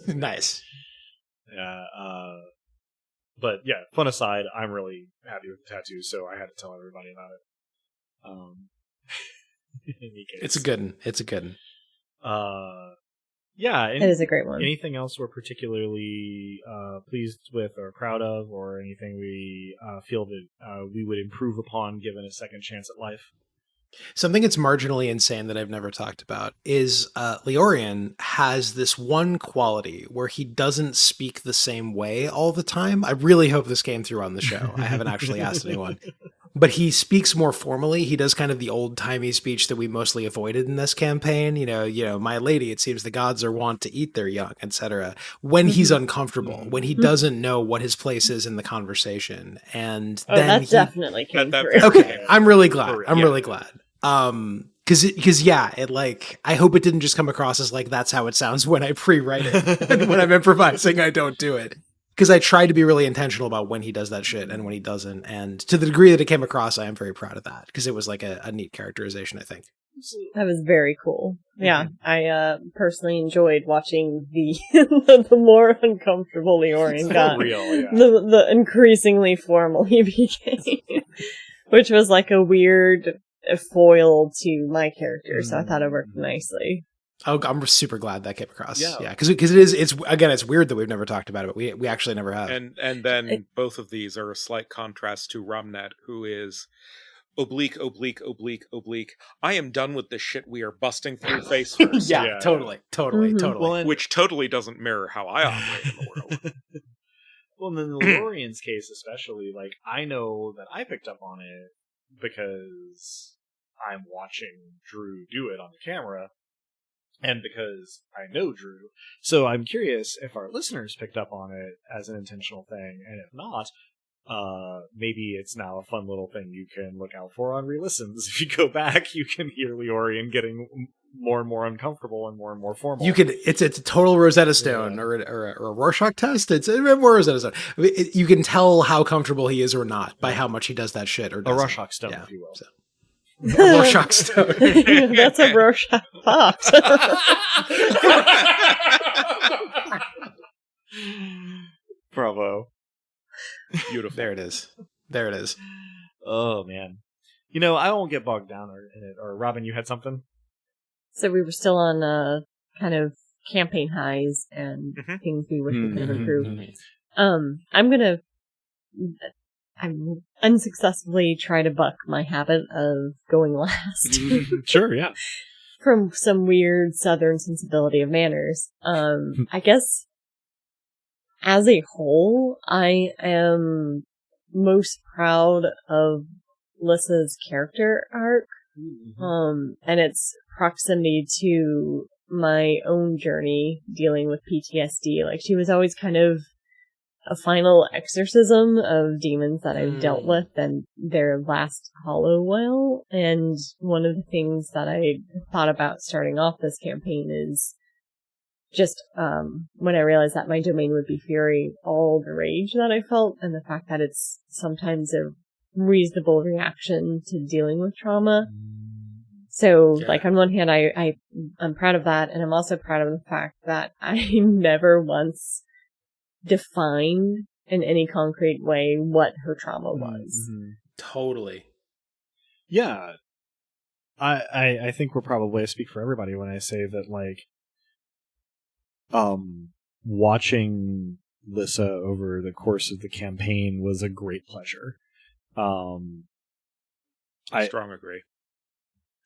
Nice. Yeah, but yeah, fun aside, I'm really happy with the tattoo, so I had to tell everybody about it. It's a good one. It's a good one. Yeah, it is a great one. Anything else we're particularly pleased with or proud of, or anything we feel that we would improve upon given a second chance at life? Something that's marginally insane that I've never talked about is Leorian has this one quality where he doesn't speak the same way all the time. I really hope this came through on the show. I haven't actually asked anyone. but he speaks more formally. He does kind of the old-timey speech that we mostly avoided in this campaign. You know, my lady, it seems the gods are wont to eat their young, etc. When he's uncomfortable, when he doesn't know what his place is in the conversation. And then that definitely came through. Okay, I'm really glad. I'm really glad. Cause it like, I hope it didn't just come across as like, that's how it sounds when I pre-write it. And when I'm improvising, I don't do it. Because I try to be really intentional about when he does that shit and when he doesn't. And to the degree that it came across, I am very proud of that. Because it was like a neat characterization, I think. That was very cool. Yeah, I personally enjoyed watching the more uncomfortable Leorian got. Real, yeah. The increasingly formal he became. Which was like a weird foil to my character, so I thought it worked nicely. Oh, I'm super glad that came across. Yeah, because it's weird that we've never talked about it, but we actually never have. And then both of these are a slight contrast to Romnet, who is oblique. I am done with this shit. We are busting through face first. Yeah, totally. Well, which totally doesn't mirror how I operate in the world. Well, in the Leorian's case, especially, like, I know that I picked up on it because I'm watching Drew do it on the camera, and because I know Drew. So I'm curious if our listeners picked up on it as an intentional thing, and if not, maybe it's now a fun little thing you can look out for on re-listens. If you go back, you can hear Leorian getting more and more uncomfortable and more formal. It's a total Rosetta Stone or a Rorschach test. It's more Rosetta Stone. You can tell how comfortable he is or not by how much he does that shit or doesn't. A Rorschach Stone, if you will. So. A Rorschach Stone. That's a Rorschach Fox. Bravo. Beautiful. There it is. Oh, man. You know, I won't get bogged down in it. Or, Robin, you had something? So we were still on kind of campaign highs and things we wish we could have improved. I'm unsuccessfly try to buck my habit of going last. Sure, yeah. From some weird southern sensibility of manners. I guess as a whole, I am most proud of Lissa's character arc. And its proximity to my own journey dealing with PTSD. Like, she was always kind of a final exorcism of demons that I've dealt with and their last hollow well. And one of the things that I thought about starting off this campaign is just when I realized that my domain would be fury, all the rage that I felt and the fact that it's sometimes a reasonable reaction to dealing with trauma. So, like, on one hand, I'm proud of that, and I'm also proud of the fact that I never once defined in any concrete way what her trauma was. Totally. Yeah. I think we'll probably speak for everybody when I say that, like, watching Lissa over the course of the campaign was a great pleasure. I strong agree.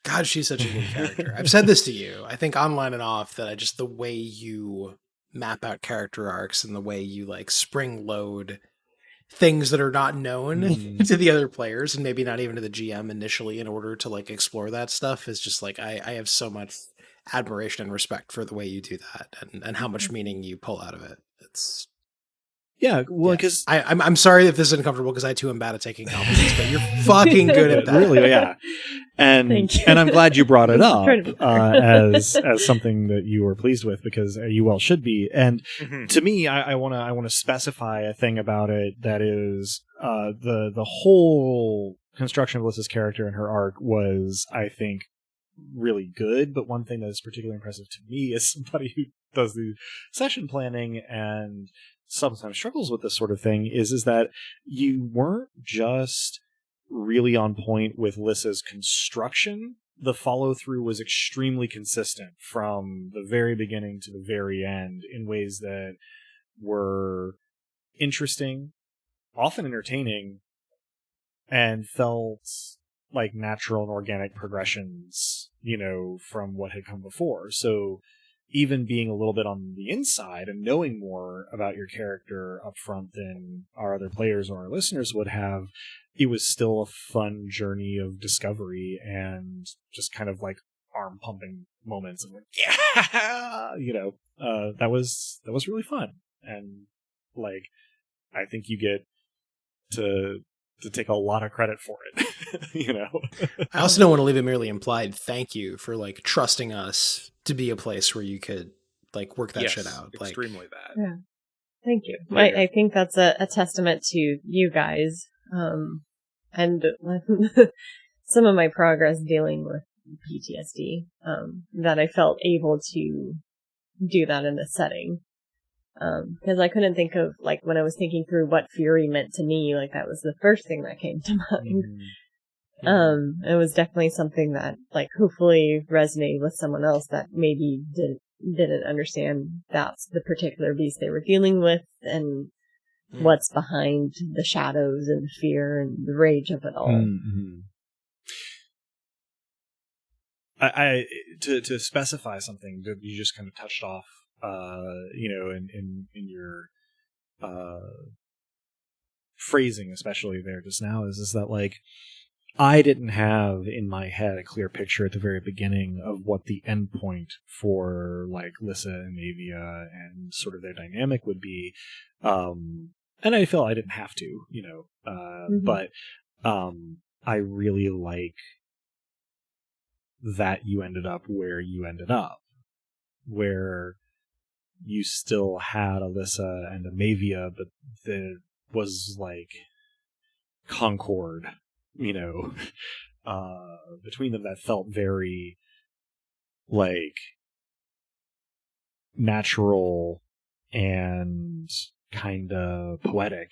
God, she's such a good character. I've said this to you, I think online and off, that the way you map out character arcs and the way you like spring load things that are not known to the other players and maybe not even to the GM initially in order to like explore that stuff is just like, I have so much admiration and respect for the way you do that and how much meaning you pull out of it. It's because I'm sorry if this is uncomfortable because I too am bad at taking compliments, but you're fucking good at that. Really, yeah. And I'm glad you brought it up as something that you were pleased with because you well should be. And to me, I want to specify a thing about it that is the whole construction of Lissa's character and her arc was, I think, really good. But one thing that is particularly impressive to me as somebody who does the session planning and sometimes struggles with this sort of thing is that you weren't just really on point with Lissa's construction. The follow-through was extremely consistent from the very beginning to the very end in ways that were interesting, often entertaining, and felt like natural and organic progressions, from what had come before. So even being a little bit on the inside and knowing more about your character up front than our other players or our listeners would have, it was still a fun journey of discovery and just kind of like arm pumping moments of like, yeah, that was really fun. And like, I think you get to take a lot of credit for it. I also don't want to leave it merely implied. Thank you for like trusting us to be a place where you could like work that shit out. Extremely that. Yeah. Thank you. I think that's a testament to you guys. And some of my progress dealing with PTSD, that I felt able to do that in this setting. Because I couldn't think of, like, when I was thinking through what fury meant to me, like, that was the first thing that came to mind. Mm-hmm. It was definitely something that, like, hopefully resonated with someone else that maybe didn't understand that's the particular beast they were dealing with and what's behind the shadows and the fear and the rage of it all. Mm-hmm. I to specify something that you just kind of touched off, in your phrasing, especially there just now, is that like I didn't have in my head a clear picture at the very beginning of what the end point for like Lissa and Avia and sort of their dynamic would be, and I felt I didn't have to, but I really like that you ended up where you ended up, where you still had Alyssa and a Mavia, but there was like concord, between them that felt very like natural and kind of poetic,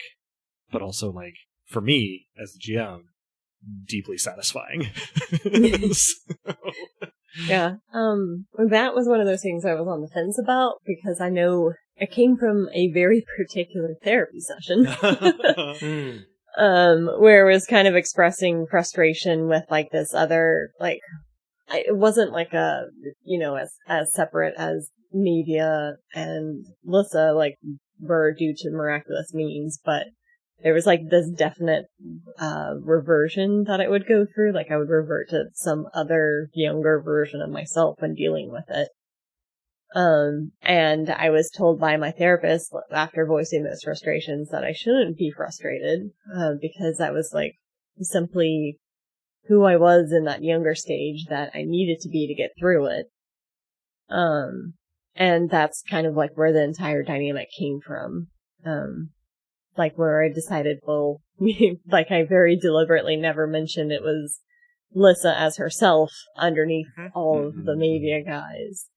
but also like for me as the GM, deeply satisfying. Yeah. That was one of those things I was on the fence about because I know I came from a very particular therapy session. Where it was kind of expressing frustration with like this other, like, it wasn't like a, as separate as Mavia and Lissa, like, were due to miraculous means, but there was like this definite reversion that I would go through. Like I would revert to some other younger version of myself when dealing with it. And I was told by my therapist after voicing those frustrations that I shouldn't be frustrated, because that was like simply who I was in that younger stage that I needed to be to get through it. And that's kind of like where the entire dynamic came from. Like where I decided, well, like I very deliberately never mentioned it was Lissa as herself underneath all of the Mavia guys.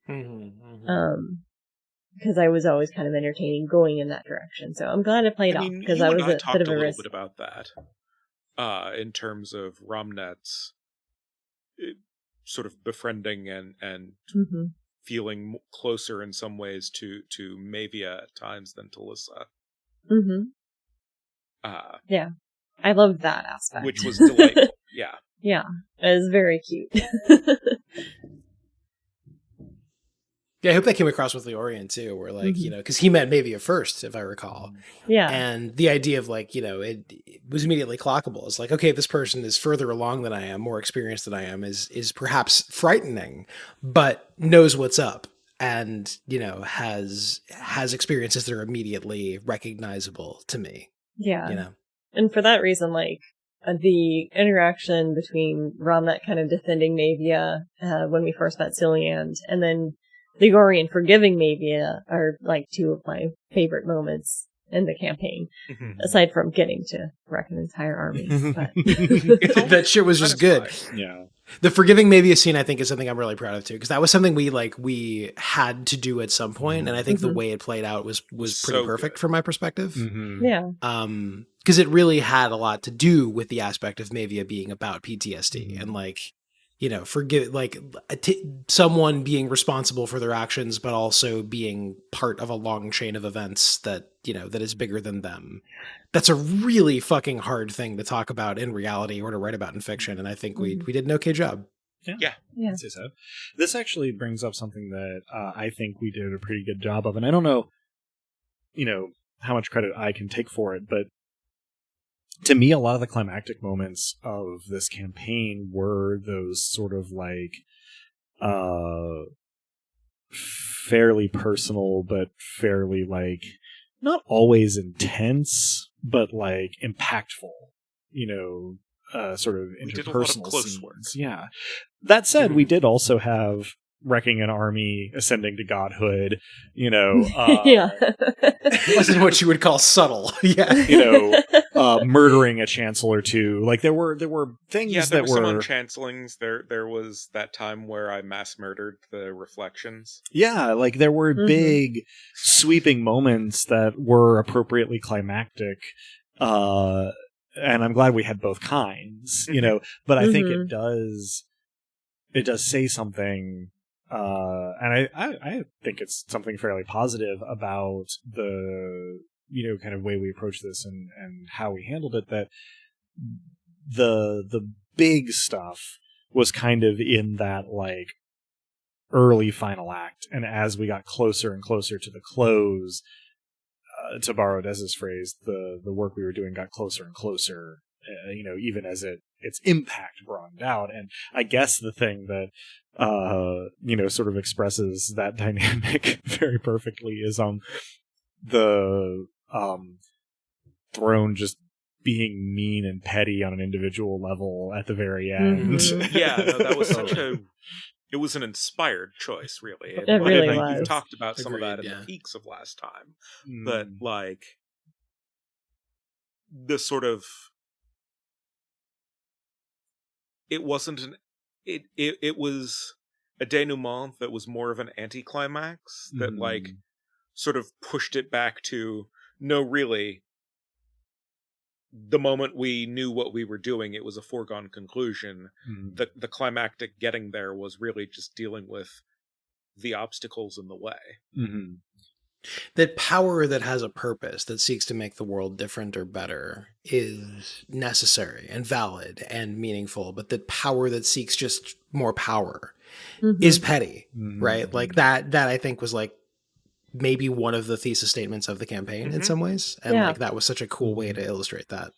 Because I was always kind of entertaining going in that direction. So I'm glad it played off because I was a bit of a risk. Bit about that in terms of Romnet's sort of befriending and feeling closer in some ways to Mavia at times than to Lissa. Yeah, I loved that aspect, which was delightful. Yeah, it was very cute. Yeah, I hope that came across with Leorian too, where like, because he met Mavia first, if I recall. Yeah. And the idea of like, it was immediately clockable. It's like, okay, this person is further along than I am, more experienced than I am, is perhaps frightening, but knows what's up and, has experiences that are immediately recognizable to me. Yeah. And for that reason, like, the interaction between Romnet kind of defending Mavia when we first met Cilliand, and then Ligorian forgiving Mavia are like two of my favorite moments in the campaign, aside from getting to wreck an entire army. But that shit was just good. Yeah. The forgiving Mavia scene, I think, is something I'm really proud of too, because that was something we had to do at some point, and I think the way it played out was pretty so perfect from my perspective. Yeah. Because it really had a lot to do with the aspect of Mavia being about PTSD and like, forgive like someone being responsible for their actions, but also being part of a long chain of events that that is bigger than them. That's a really fucking hard thing to talk about in reality or to write about in fiction, and I think we did an okay job. Yeah. I'd say so. This actually brings up something that I think we did a pretty good job of, and I don't know, how much credit I can take for it, but to me, a lot of the climactic moments of this campaign were those sort of like fairly personal, but fairly like not always intense, but like impactful, sort of interpersonal we did a lot of close scenes. work. Yeah. That said, we did also have wrecking an army, ascending to godhood, Yeah. Wasn't what you would call subtle. Yeah. Murdering a chancellor too. Like there were things there that were some were unchancelings. There was that time where I mass murdered the reflections. Yeah, like there were big sweeping moments that were appropriately climactic. And I'm glad we had both kinds, but I think it does say something, and I think it's something fairly positive about the, kind of way we approach this and how we handled it, that the big stuff was kind of in that like early final act, and as we got closer and closer to the close, to borrow Dez's phrase, the work we were doing got closer and closer, even as its impact broadened out. And I guess the thing that, sort of expresses that dynamic very perfectly is the throne just being mean and petty on an individual level at the very end. That was it was an inspired choice, really. It really was. We've talked about some of that in yeah. the peaks of last time. But, like, the sort of... It wasn't an... It was a denouement that was more of an anticlimax that, like, sort of pushed it back to, no, really... The moment we knew what we were doing, it was a foregone conclusion. The climactic getting there was really just dealing with the obstacles in the way. That power that has a purpose, that seeks to make the world different or better, is necessary and valid and meaningful. But that power that seeks just more power is petty, right? Like that I think was like maybe one of the thesis statements of the campaign in some ways. And like that was such a cool way to illustrate that.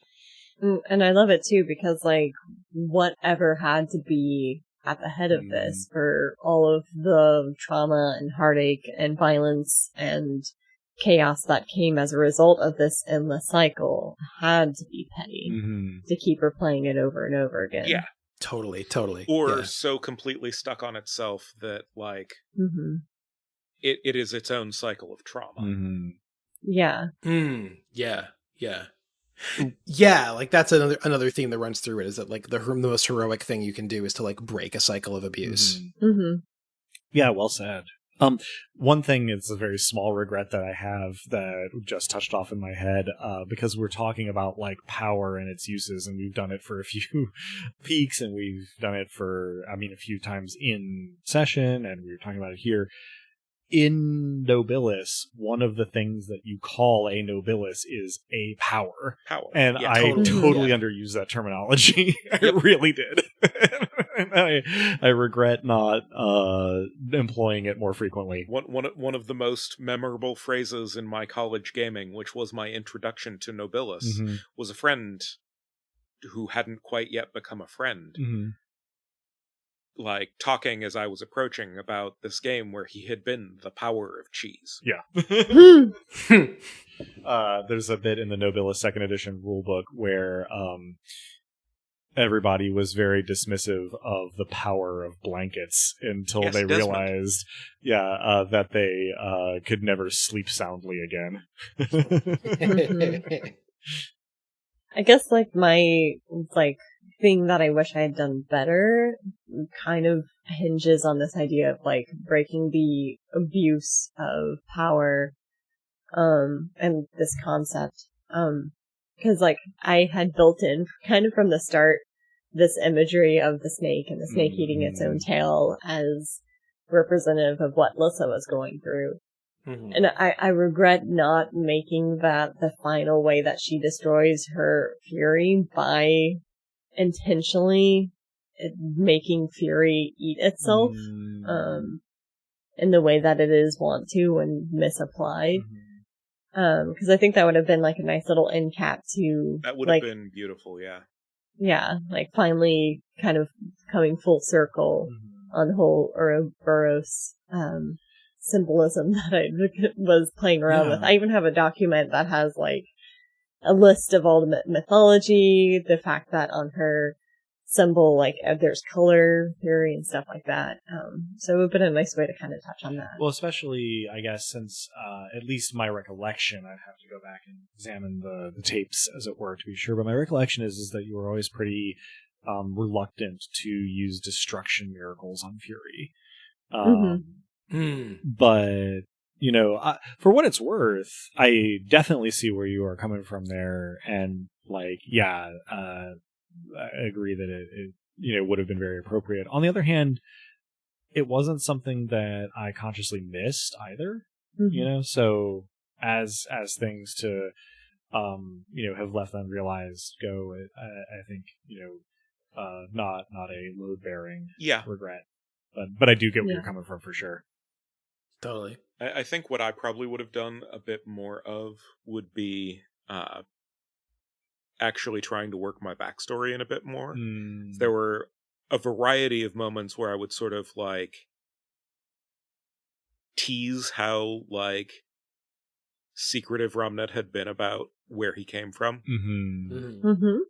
And I love it too, because like whatever had to be at the head of this for all of the trauma and heartache and violence and chaos that came as a result of this endless cycle had to be petty to keep her playing it over and over again. Yeah. Totally. Or so completely stuck on itself that like it is its own cycle of trauma. Yeah. Yeah, like that's another theme that runs through it, is that like the most heroic thing you can do is to like break a cycle of abuse. Yeah, well said. One thing is a very small regret that I have that just touched off in my head, because we're talking about like power and its uses, and we've done it for a few peaks, and we've done it for, a few times in session, and we were talking about it here. In Nobilis, one of the things that you call a Nobilis is a power. And I totally underused that terminology. I really did. And I regret not employing it more frequently. One of the most memorable phrases in my college gaming, which was my introduction to Nobilis, was a friend who hadn't quite yet become a friend. Like, talking as I was approaching about this game where he had been the power of cheese. Yeah. There's a bit in the Nobilis 2nd edition rulebook where everybody was very dismissive of the power of blankets until they realized that they could never sleep soundly again. I guess like my thing that I wish I had done better kind of hinges on this idea of like breaking the abuse of power and this concept, because like I had built in kind of from the start this imagery of the snake and the snake eating its own tail as representative of what Lissa was going through. And I regret not making that the final way that she destroys her fury by intentionally making Fury eat itself, in the way that it is wont to when misapplied. Because I think that would have been like a nice little end cap to that would have been beautiful, yeah. Yeah, like finally kind of coming full circle on the whole Ouroboros symbolism that I was playing around with. I even have a document that has like a list of all the mythology, the fact that on her symbol, like there's color theory and stuff like that. So it would have been a nice way to kind of touch on that. Well, especially, I guess, since at least my recollection, I'd have to go back and examine the tapes, as it were, to be sure. But my recollection is that you were always pretty reluctant to use destruction miracles on Fury. But, you know, for what it's worth, I definitely see where you are coming from there. And, like, yeah, I agree that it you know, would have been very appropriate. On the other hand, it wasn't something that I consciously missed either, you know, so as things to, you know, have left unrealized go, I think, you know, not a load-bearing regret. But I do get where you're coming from for sure. Totally. I think what I probably would have done a bit more of would be actually trying to work my backstory in a bit more. There were a variety of moments where I would sort of like tease how like secretive Romnet had been about where he came from.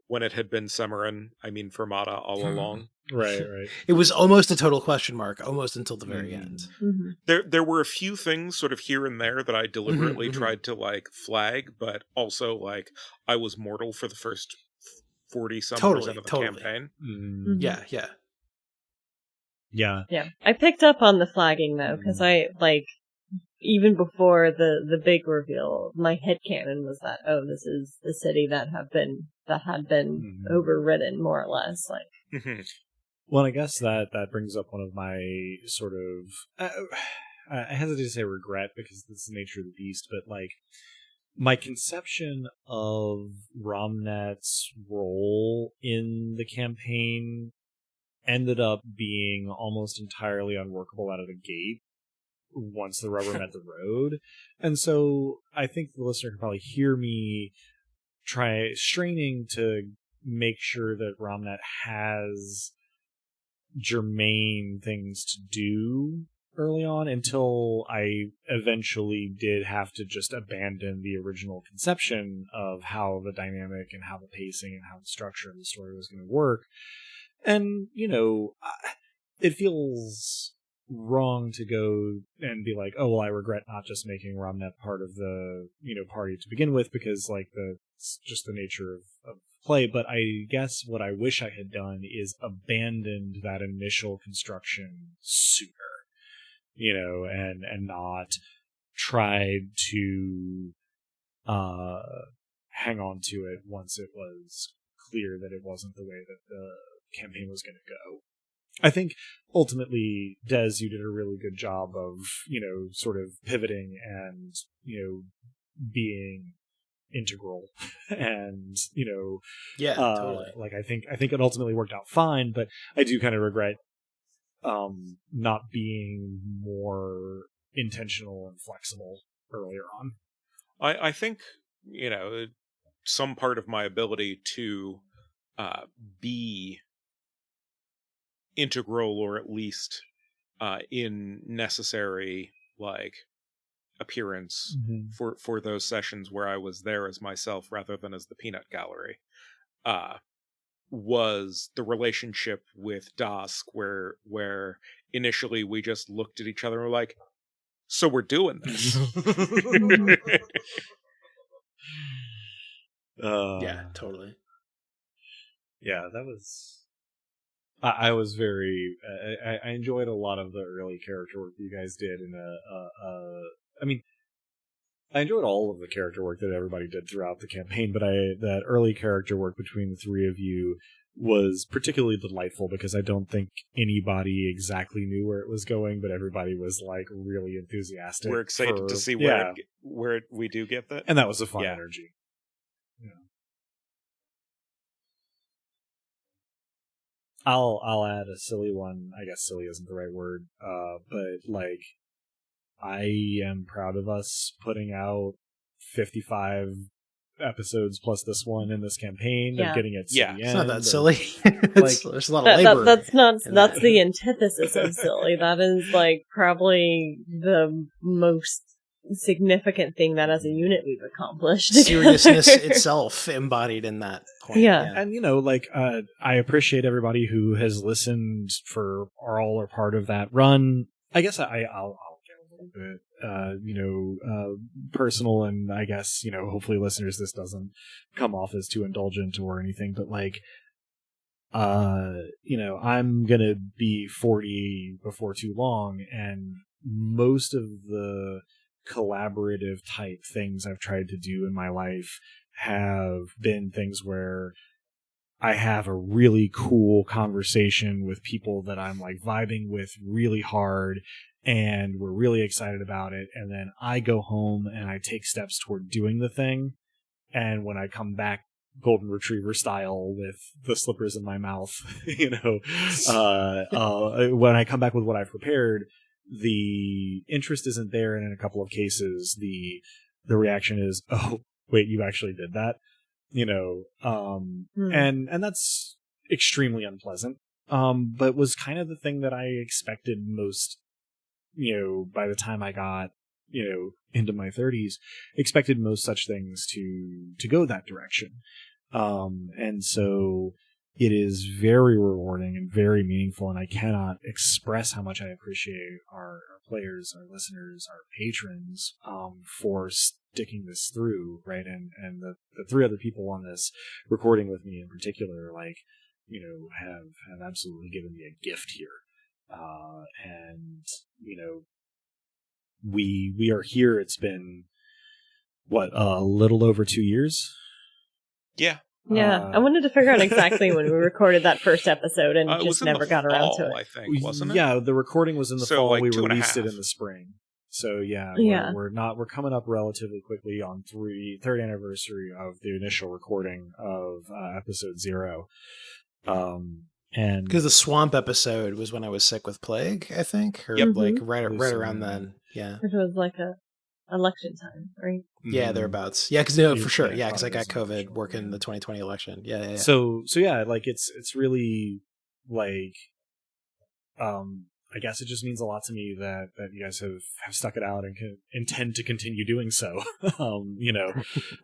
When it had been Summerin, I mean Fermata all along. Right. It was almost a total question mark, almost until the very end. There were a few things sort of here and there that I deliberately tried to like flag, but also like I was mortal for the first 40-some% of the campaign. Yeah. I picked up on the flagging though, because I like even before the big reveal, my headcanon was that this is the city that had been overridden more or less. Like Well, I guess that brings up one of my sort of I hesitate to say regret because this is the nature of the beast, but like my conception of Romnet's role in the campaign ended up being almost entirely unworkable out of the gate once the rubber met the road. And so I think the listener can probably hear me straining to make sure that Romnet has germane things to do early on until I eventually did have to just abandon the original conception of how the dynamic and how the pacing and how the structure of the story was going to work. And, you know, it feels wrong to go and be like, oh, well, I regret not just making Romnet part of the, you know, party to begin with because, like, it's just the nature of play. But I guess what I wish I had done is abandoned that initial construction sooner, you know, and not tried to hang on to it once it was clear that it wasn't the way that the campaign was going to go. I think ultimately, Des, you did a really good job of, you know, sort of pivoting and, you know, being integral and, you know, totally. Like I think it ultimately worked out fine, but I do kind of regret not being more intentional and flexible earlier on. I think, you know, some part of my ability to be integral, or at least in necessary like appearance for those sessions where I was there as myself rather than as the peanut gallery, was the relationship with Dask, where initially we just looked at each other and were like, so we're doing this. Yeah, totally. Yeah, that was... I was very... I enjoyed a lot of the early character work that you guys did. I mean, I enjoyed all of the character work that everybody did throughout the campaign, but that early character work between the three of you was particularly delightful because I don't think anybody exactly knew where it was going, but everybody was like really enthusiastic. We're excited to see where we do get that. And that was a fun energy. Yeah. I'll add a silly one. I guess silly isn't the right word. But like, I am proud of us putting out 55 episodes plus this one in this campaign and getting it to the end. It's not that silly. There's a lot of labor. That's the antithesis of silly. That is like probably the most significant thing that as a unit we've accomplished. Seriousness itself embodied in that point. Yeah. And like, I appreciate everybody who has listened for all or part of that run. I guess I'll get a little bit personal, and I guess hopefully listeners, this doesn't come off as too indulgent or anything, but like I'm gonna be 40 before too long, and most of the collaborative type things I've tried to do in my life have been things where I have a really cool conversation with people that I'm like vibing with really hard, and we're really excited about it, and then I go home and I take steps toward doing the thing, and when I come back golden retriever style with the slippers in my mouth, when I come back with what I've prepared, the interest isn't there, and in a couple of cases the reaction is, oh wait, you actually did that, and that's extremely unpleasant, but was kind of the thing that I expected most, by the time I got into my 30s, expected most such things to go that direction, and so it is very rewarding and very meaningful, and I cannot express how much I appreciate our players, our listeners, our patrons, for sticking this through, right? And the three other people on this recording with me in particular, like, have absolutely given me a gift here. And, we are here. It's been, a little over 2 years? Yeah. Yeah, I wanted to figure out exactly when we recorded that first episode, and just never got around to it. I think, wasn't it? Yeah, the recording was in the fall. Like we released it in the spring. So we're coming up relatively quickly on third anniversary of the initial recording of episode 0. And because the swamp episode was when I was sick with plague, I think, or like right around then. Yeah, it was like a election time, right? Yeah, thereabouts. Yeah, because for sure. Yeah, because I got COVID working the 2020 election. Yeah. So yeah, like it's really like, I guess it just means a lot to me that you guys have stuck it out and intend to continue doing so.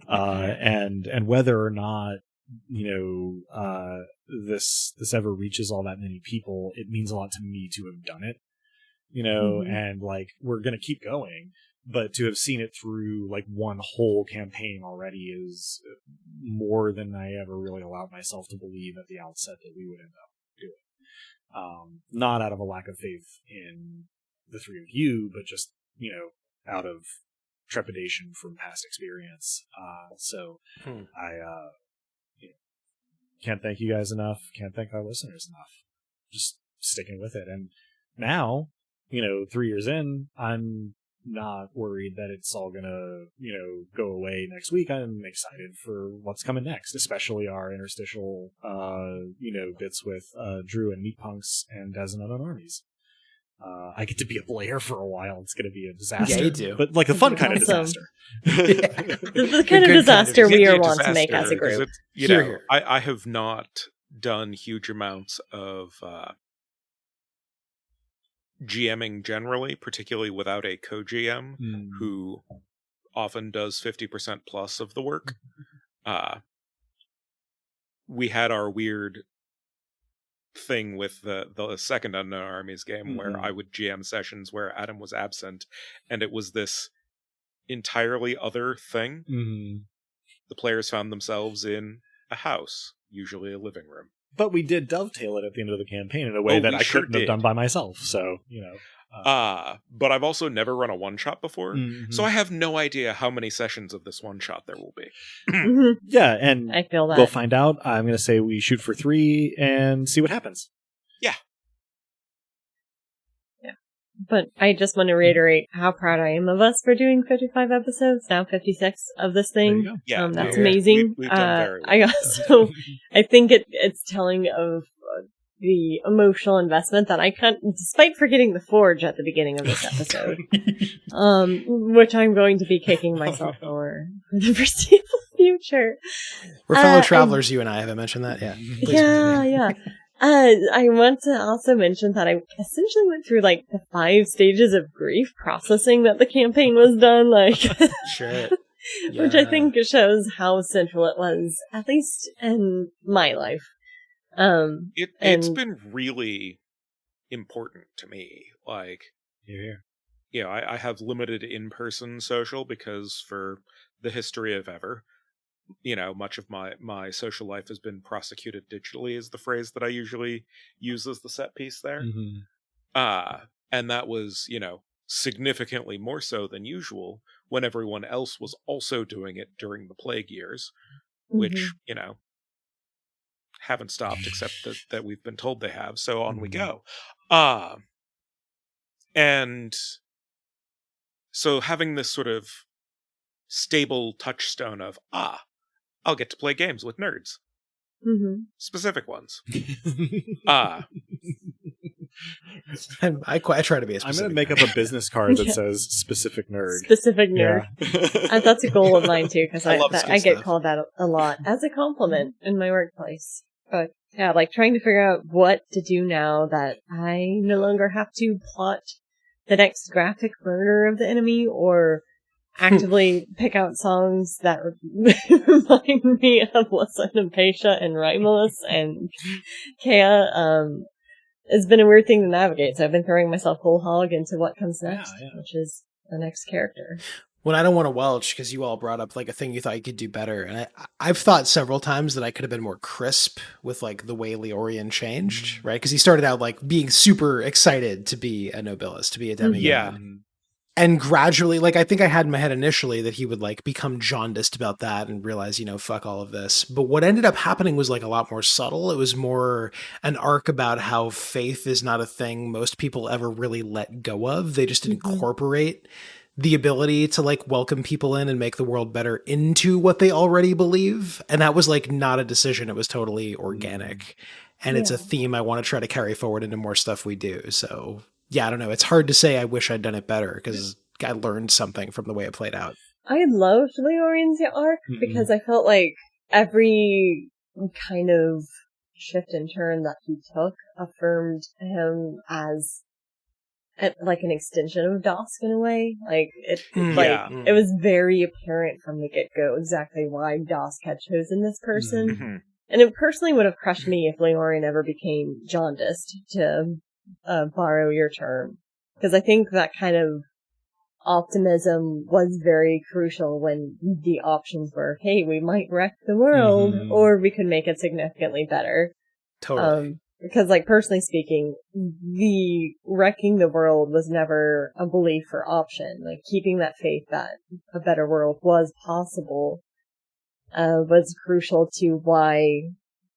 And whether or not this ever reaches all that many people, it means a lot to me to have done it. And like, we're gonna keep going. But to have seen it through like one whole campaign already is more than I ever really allowed myself to believe at the outset that we would end up doing. Not out of a lack of faith in the three of you, but just, out of trepidation from past experience. I can't thank you guys enough. Can't thank our listeners enough. Just sticking with it. And now, 3 years in, I'm not worried that it's all gonna, go away next week. I'm excited for what's coming next, especially our interstitial, bits with Drew and Meat Punks and As and Unknown Armies. I get to be a player for a while. It's gonna be a disaster. Yeah, you do. But like a fun kind of disaster. The kind of disaster we want to make as a group. I have not done huge amounts of GMing generally, particularly without a co-GM who often does 50% plus of the work. We had our weird thing with the second Unknown Armies game where I would GM sessions where Adam was absent, and it was this entirely other thing. The players found themselves in a house, usually a living room. But we did dovetail it at the end of the campaign in a way that I couldn't have done by myself. So, but I've also never run a one-shot before, so I have no idea how many sessions of this one-shot there will be. Yeah, and I feel that. We'll find out. I'm going to say we shoot for 3 and see what happens. Yeah. But I just want to reiterate how proud I am of us for doing 55 episodes, now 56 of this thing. Yeah, that's amazing. We've done very well. I also, I think it's telling of, the emotional investment that I can't, despite forgetting the forge at the beginning of this episode, which I'm going to be kicking myself for the foreseeable future. We're fellow travelers, you and I. Have I mentioned that? Yeah. Yeah. I want to also mention that I essentially went through like the 5 stages of grief processing that the campaign was done, like Shit. Yeah. Which I think shows how central it was, at least in my life. It's been really important to me. Like, I have limited in-person social because for the history of ever, much of my social life has been prosecuted digitally, is the phrase that I usually use as the set piece there. And that was, significantly more so than usual when everyone else was also doing it during the plague years, which, haven't stopped, except that we've been told they have. So on we go. And so having this sort of stable touchstone of, I'll get to play games with nerds. Specific ones. I try to be a specific. I'm going to make up a business card that says specific nerd. Specific nerd. Yeah. That's a goal of mine too, because I get stuff. called that a lot as a compliment in my workplace. But yeah, like trying to figure out what to do now that I no longer have to plot the next graphic murder of the enemy or actively pick out songs that remind me of Lissa and Pasha and Rymulus and Kea. It's been a weird thing to navigate, so I've been throwing myself whole hog into what comes next, which is the next character. Well, I don't want to welch because you all brought up like a thing you thought you could do better, and I've thought several times that I could have been more crisp with like the way Leorian changed, right? Because he started out like being super excited to be a nobilis, to be a demigod. Yeah. And gradually, like, I think I had in my head initially that he would, like, become jaundiced about that and realize, fuck all of this. But what ended up happening was, like, a lot more subtle. It was more an arc about how faith is not a thing most people ever really let go of. They just incorporate the ability to, like, welcome people in and make the world better into what they already believe. And that was, like, not a decision. It was totally organic. And it's a theme I want to try to carry forward into more stuff we do. So... yeah, I don't know. It's hard to say I wish I'd done it better because I learned something from the way it played out. I loved Leorian's arc because I felt like every kind of shift and turn that he took affirmed him as like an extension of Dosk in a way. Like it was very apparent from the get-go exactly why Dosk had chosen this person. And it personally would have crushed me if Leorian ever became jaundiced, to borrow your term, because I think that kind of optimism was very crucial when the options were, hey, we might wreck the world or we could make it significantly better. Totally. Because, like, personally speaking, the wrecking the world was never a belief or option. Like, keeping that faith that a better world was possible was crucial to why,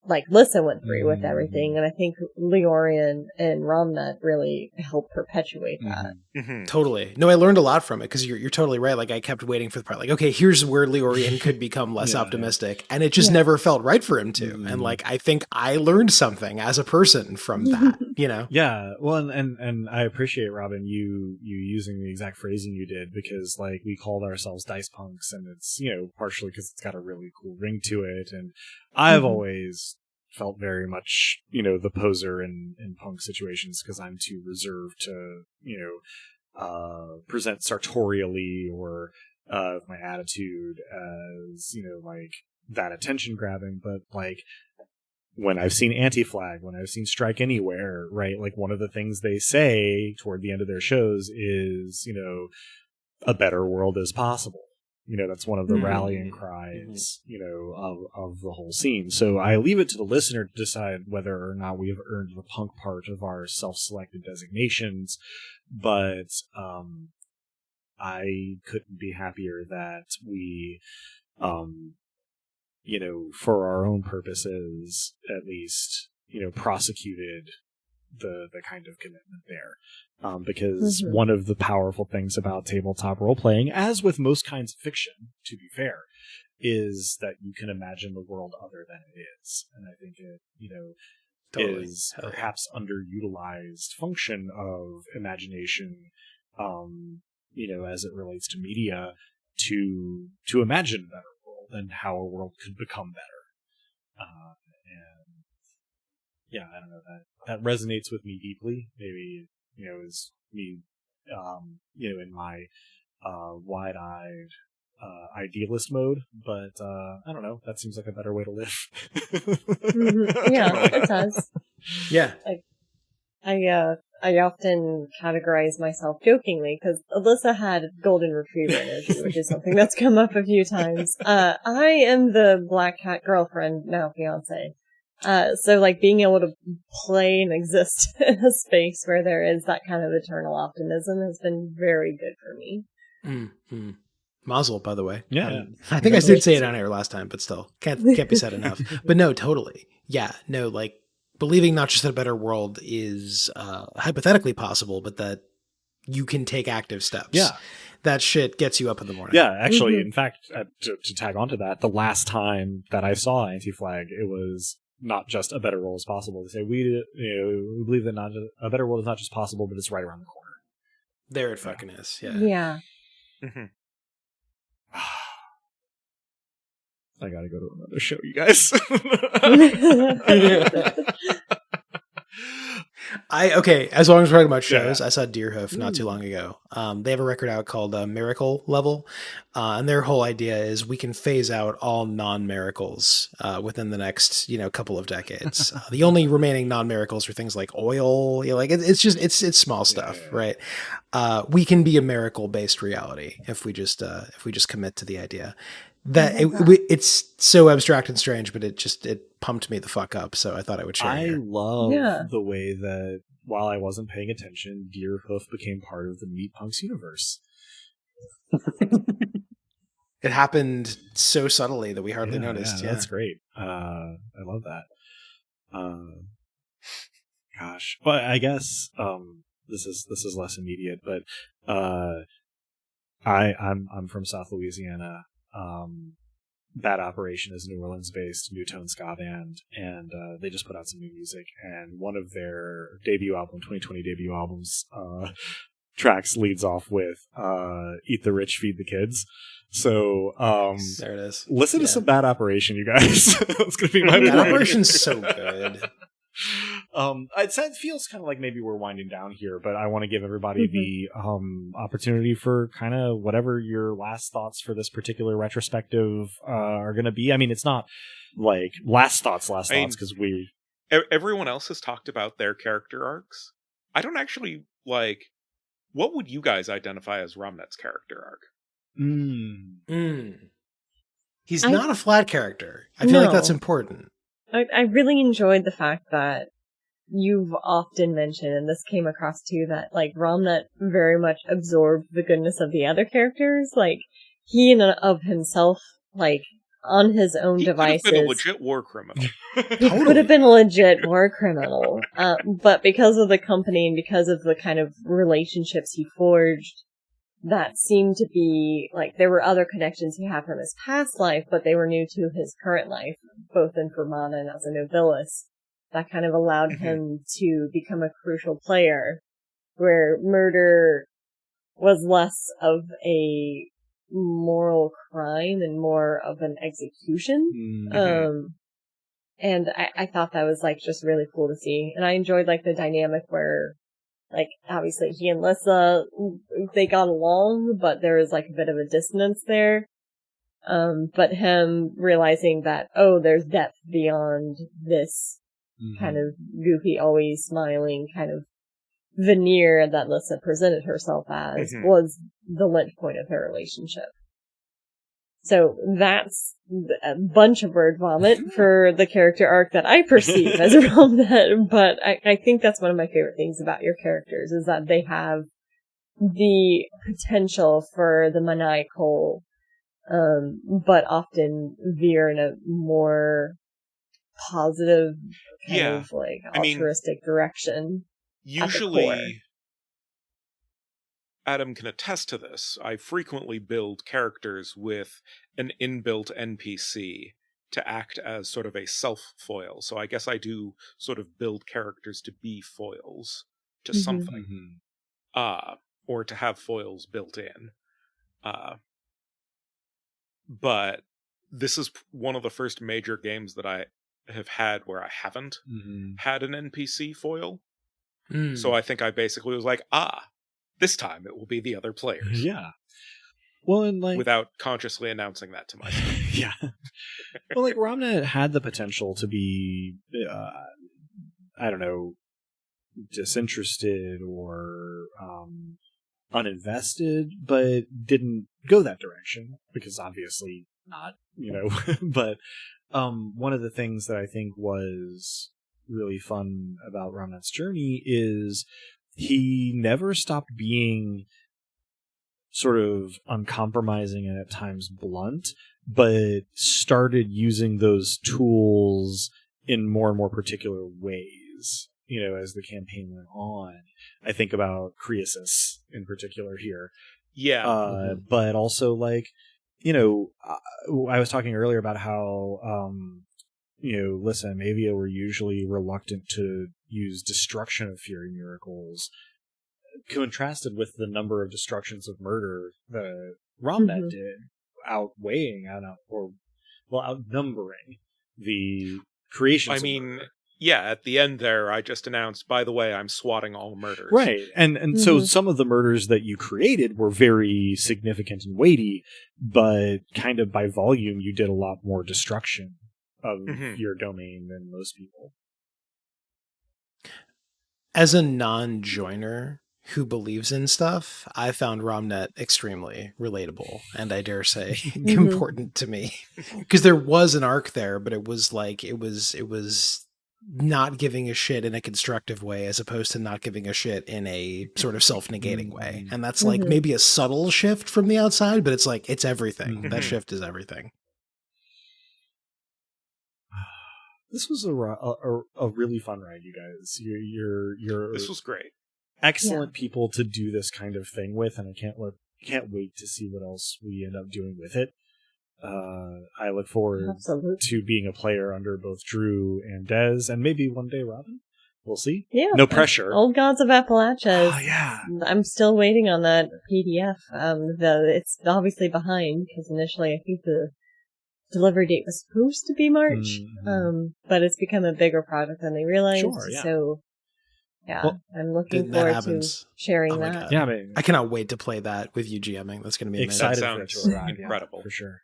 like, Lissa went through with everything, and I think Leorian and Ramnet really helped perpetuate that. Totally. No, I learned a lot from it, because you're totally right. Like, I kept waiting for the part, like, okay, here's where Leorian could become less optimistic, and it just never felt right for him to. And, like, I think I learned something as a person from that, Yeah, well, and I appreciate, Robin, you using the exact phrasing you did, because, like, we called ourselves Dice Punks, and it's, partially because it's got a really cool ring to it, and I've always felt very much, the poser in punk situations because I'm too reserved to, present sartorially or my attitude as, like that attention grabbing. But like when I've seen Anti-Flag, when I've seen Strike Anywhere, right? Like one of the things they say toward the end of their shows is, a better world is possible. That's one of the rallying cries, of the whole scene. So I leave it to the listener to decide whether or not we have earned the punk part of our self-selected designations. But I couldn't be happier that we, for our own purposes, at least, prosecuted the kind of commitment there. Because one of the powerful things about tabletop role-playing, as with most kinds of fiction, to be fair, is that you can imagine the world other than it is. And I think it, is perhaps underutilized function of imagination, as it relates to media, to imagine a better world and how a world could become better. And yeah, I don't know, that resonates with me deeply. Maybe, is me, in my wide-eyed idealist mode, but I don't know, that seems like a better way to live. Yeah, it does. Yeah. I often categorize myself jokingly because Alyssa had golden retriever energy, which is something that's come up a few times. I am the black cat girlfriend, now fiance. So like being able to play and exist in a space where there is that kind of eternal optimism has been very good for me. Mm-hmm. Mazel, by the way. Yeah. I think I did say it on air last time, but still can't be said enough. But no, totally. Yeah, no, like believing not just that a better world is hypothetically possible, but that you can take active steps. Yeah. That shit gets you up in the morning. Yeah, actually, in fact, to tag onto that, the last time that I saw Anti-Flag, it was not just a better world is possible. They say we believe that a better world is not just possible, but it's right around the corner. There it fucking is. Yeah. Yeah. Mm-hmm. I gotta go to another show, you guys. As long as we're talking about shows, Yeah. I saw Deerhoof not too long ago. They have a record out called Miracle Level, and their whole idea is we can phase out all non-miracles within the next couple of decades. The only remaining non-miracles are things like oil. It's small stuff, right? We can be a miracle-based reality if we just commit to the idea. It's so abstract and strange, but it pumped me the fuck up. So I thought I would share. I here. love the way that while I wasn't paying attention, Deerhoof became part of the Meat Punks universe. It happened so subtly that we hardly noticed. Yeah, That's great. I love that. Gosh, well, I guess this is less immediate, but I'm from South Louisiana. Bad Operation is a New Orleans-based new tone ska band, and they just put out some new music. And one of their 2020 debut albums, tracks leads off with "Eat the Rich, Feed the Kids." So there it is. Listen to some Bad Operation, you guys. It's gonna be my Bad Operation's so good. It feels kind of like maybe we're winding down here, but I want to give everybody the opportunity for kind of whatever your last thoughts for this particular retrospective are going to be. I mean, it's not like last thoughts because everyone else has talked about their character arcs. I don't actually what would you guys identify as Romnet's character arc? He's not a flat character. I feel like that's important. I really enjoyed the fact that you've often mentioned, and this came across too, that Romnet very much absorbed the goodness of the other characters. He in and of himself, on his own devices. He could have been a legit war criminal. He could have been a legit war criminal. But because of the company and because of the kind of relationships he forged, that seemed to be, there were other connections he had from his past life, but they were new to his current life, both in Vermont and as a nobilis. That kind of allowed him to become a crucial player, where murder was less of a moral crime and more of an execution. And I thought that was, just really cool to see. And I enjoyed, the dynamic where obviously he and Lissa, they got along, but there was, a bit of a dissonance there. But him realizing that, there's depth beyond this kind of goofy, always smiling kind of veneer that Lissa presented herself as was the linch point of their relationship. So that's a bunch of word vomit for the character arc that I perceive as Romnet, but I think that's one of my favorite things about your characters is that they have the potential for the maniacal, but often veer in a more positive kind of altruistic direction. Usually, Adam can attest to this. I frequently build characters with an inbuilt NPC to act as sort of a self-foil. So I guess I do sort of build characters to be foils to something, or to have foils built in. But this is one of the first major games that I have had where I haven't had an NPC foil. So I think I basically was like, this time it will be the other players. Yeah. Well, and like, without consciously announcing that to myself. Yeah. Well, like, RomNet had the potential to be, I don't know, disinterested or uninvested, but didn't go that direction, because obviously not, But one of the things that I think was really fun about RomNet's journey is he never stopped being sort of uncompromising and at times blunt, but started using those tools in more and more particular ways, as the campaign went on. I think about Croesus in particular here. Yeah. But also, like, I was talking earlier about how, Lissa and Mavia were usually reluctant to use destruction of Fury miracles, contrasted with the number of destructions of murder that RomNet did, outnumbering the creations. I mean, at the end there, I just announced, by the way, I'm swatting all murders. Right, and so some of the murders that you created were very significant and weighty, but kind of by volume, you did a lot more destruction of your domain than most people. As a non-joiner who believes in stuff, I found RomNet extremely relatable, and I dare say important to me, because there was an arc there, but it was not giving a shit in a constructive way, as opposed to not giving a shit in a sort of self-negating way. And that's like maybe a subtle shift from the outside, but it's like, it's everything. That shift is everything. This was a really fun ride, you guys. This was great. Excellent people to do this kind of thing with, and I can't wait to see what else we end up doing with it. I look forward to being a player under both Drew and Dez, and maybe one day Robin. We'll see. Yeah, no pressure. Old Gods of Appalachia. Oh yeah, I'm still waiting on that PDF. It's obviously behind, because initially I think the delivery date was supposed to be March, but it's become a bigger project than they realized. Sure, yeah. So. Yeah, well, I'm looking forward to sharing that. Yeah, I cannot wait to play that with you GMing. That's going to be amazing. Excited for it to arrive. Incredible. For sure.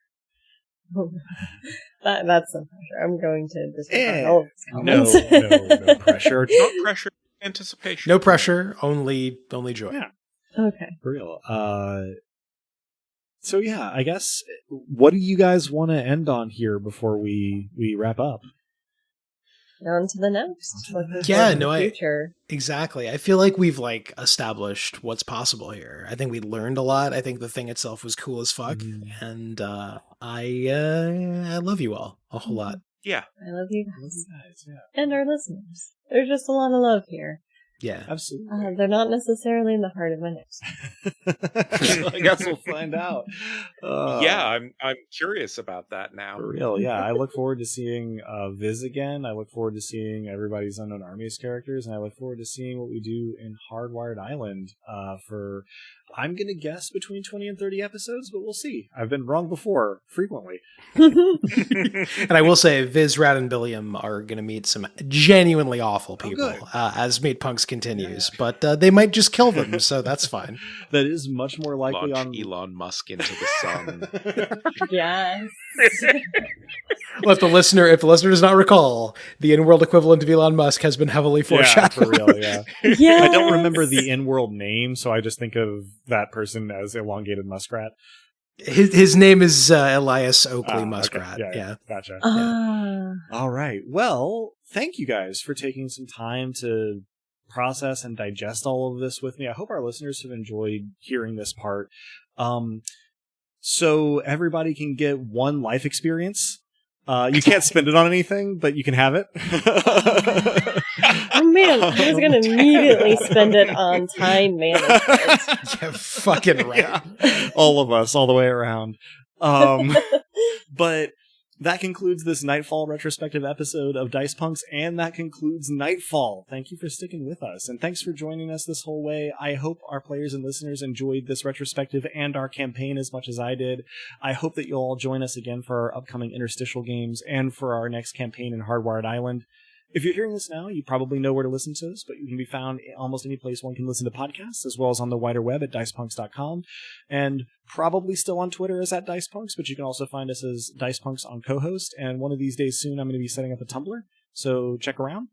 That's some pressure. I'm going to disregard all of his comments. No pressure. Not pressure, anticipation. No pressure, only joy. Yeah. Okay. For real. So yeah, I guess, what do you guys want to end on here before we wrap up? On to the next. Future. Exactly. I feel like we've established what's possible here. I think we learned a lot. I think the thing itself was cool as fuck, and I love you all a whole lot. Yeah, I love you guys, and our listeners. There's just a lot of love here. Yeah, absolutely. They're not necessarily in the heart of my notes. I guess we'll find out. I'm curious about that now. For real, yeah. I look forward to seeing Viz again. I look forward to seeing everybody's Unknown Armies characters, and I look forward to seeing what we do in Hardwired Island for, I'm going to guess, between 20 and 30 episodes, but we'll see. I've been wrong before, frequently. And I will say, Viz, Rad, and Billiam are going to meet some genuinely awful people as Mate Punks continues, but they might just kill them, so that's fine. That is much more likely Launch Elon Musk into the sun. Yes. Well, if the listener does not recall, the in-world equivalent of Elon Musk has been heavily foreshadowed. Yeah, for real, yeah. Yes. I don't remember the in-world name, so I just think of that person as Elongated Muskrat. His name is Elias Oakley Muskrat. Okay. Yeah, gotcha. Yeah. All right. Well, thank you guys for taking some time to process and digest all of this with me. I hope our listeners have enjoyed hearing this part. So everybody can get one life experience. You can't spend it on anything, but you can have it. Oh man, I was going to immediately spend it on time management. Yeah, fucking right. Yeah. All of us, all the way around. But That concludes this Nightfall retrospective episode of Dice Punks, and that concludes Nightfall. Thank you for sticking with us, and thanks for joining us this whole way. I hope our players and listeners enjoyed this retrospective and our campaign as much as I did. I hope that you'll all join us again for our upcoming interstitial games and for our next campaign in Hardwired Island. If you're hearing this now, you probably know where to listen to us, but you can be found almost any place one can listen to podcasts, as well as on the wider web at dicepunks.com, and probably still on Twitter as @dicepunks, but you can also find us as Dicepunks on co-host, and one of these days soon I'm going to be setting up a Tumblr, so check around.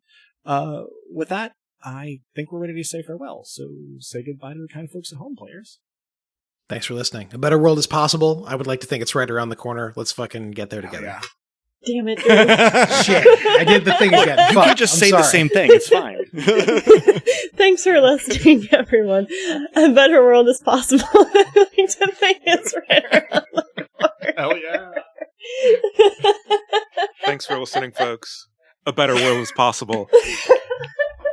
With that, I think we're ready to say farewell, so say goodbye to the kind folks at home, players. Thanks for listening. A better world is possible. I would like to think it's right around the corner. Let's fucking get there together. Yeah. Damn it, Drew. Shit, I did the thing again. You can just say the same thing. It's fine. Thanks for listening, everyone. A better world is possible. I like to think it's right around the corner. Hell yeah. Thanks for listening, folks. A better world is possible.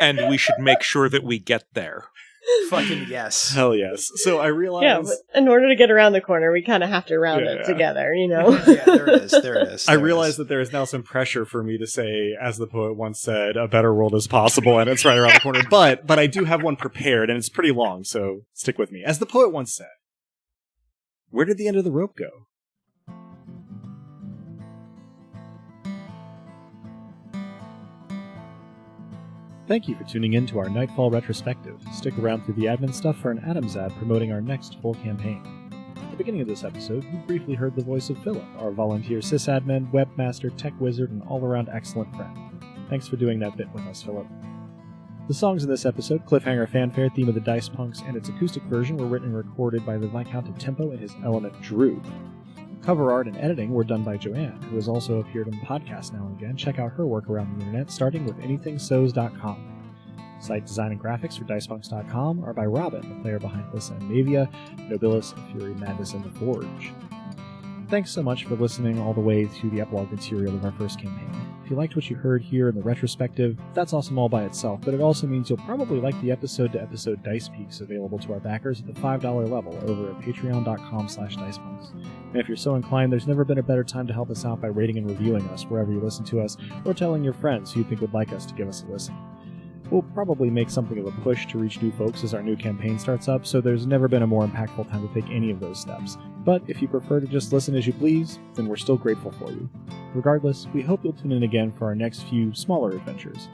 And we should make sure that we get there. Fucking yes. Hell yes. So I realize... Yeah, but in order to get around the corner, we kind of have to round it together, you know? Yeah, there it is. I realize that there is now some pressure for me to say, as the poet once said, a better world is possible, and it's right around the corner. But I do have one prepared, and it's pretty long, so stick with me. As the poet once said, where did the end of the rope go? Thank you for tuning in to our Nightfall retrospective. Stick around through the admin stuff for an Adams ad promoting our next full campaign. At the beginning of this episode, you briefly heard the voice of Philip, our volunteer sysadmin, webmaster, tech wizard, and all-around excellent friend. Thanks for doing that bit with us, Philip. The songs in this episode, Cliffhanger Fanfare, theme of the Dice Punks, and its acoustic version were written and recorded by the Viscount of Tempo and his element Drew. Cover art and editing were done by Joanne, who has also appeared on the podcast now and again. Check out her work around the internet, starting with anythingsows.com. Site design and graphics for dicepunks.com are by Robin, the player behind Lissa and Mavia, Nobilis, and Fury Madness in the Forge. Thanks so much for listening all the way to the epilogue material of our first campaign. If you liked what you heard here in the retrospective, that's awesome all by itself, but it also means you'll probably like the episode-to-episode Dice Peaks available to our backers at the $5 level over at patreon.com/dicepunks. And if you're so inclined, there's never been a better time to help us out by rating and reviewing us wherever you listen to us, or telling your friends who you think would like us to give us a listen. We'll probably make something of a push to reach new folks as our new campaign starts up, so there's never been a more impactful time to take any of those steps. But if you prefer to just listen as you please, then we're still grateful for you. Regardless, we hope you'll tune in again for our next few smaller adventures.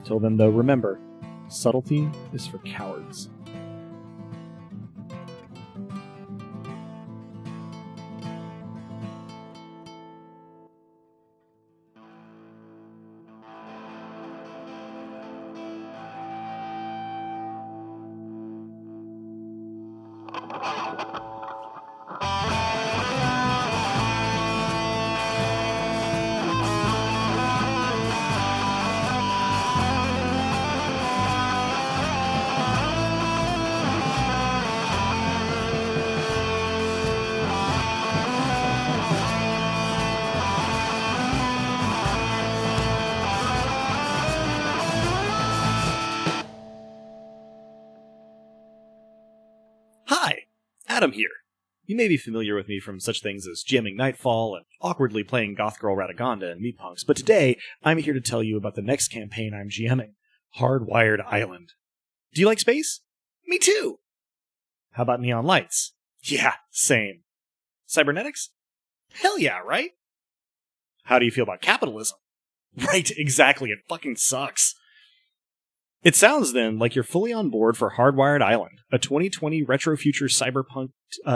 Till then, though, remember, subtlety is for cowards. Adam here. You may be familiar with me from such things as jamming Nightfall and awkwardly playing Goth Girl Ratagonda and Meat Punks, but today I'm here to tell you about the next campaign I'm GMing, Hardwired Island. Do you like space? Me too! How about neon lights? Yeah, same. Cybernetics? Hell yeah, right? How do you feel about capitalism? Right, exactly, it fucking sucks. It sounds, then, like you're fully on board for Hardwired Island, a 2020 retro-future cyberpunk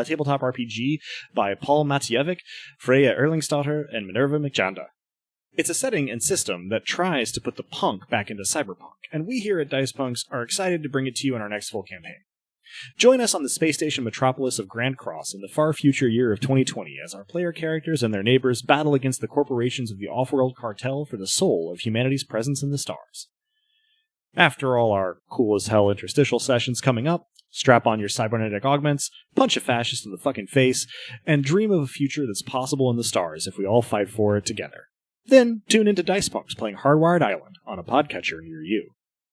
tabletop RPG by Paul Matievic, Freya Erlingsdotter, and Minerva McJanda. It's a setting and system that tries to put the punk back into cyberpunk, and we here at Dice Punks are excited to bring it to you in our next full campaign. Join us on the space station metropolis of Grand Cross in the far future year of 2020 as our player characters and their neighbors battle against the corporations of the Offworld Cartel for the soul of humanity's presence in the stars. After all our cool-as-hell interstitial sessions coming up, strap on your cybernetic augments, punch a fascist in the fucking face, and dream of a future that's possible in the stars if we all fight for it together. Then tune into Dice Punks playing Hardwired Island on a podcatcher near you.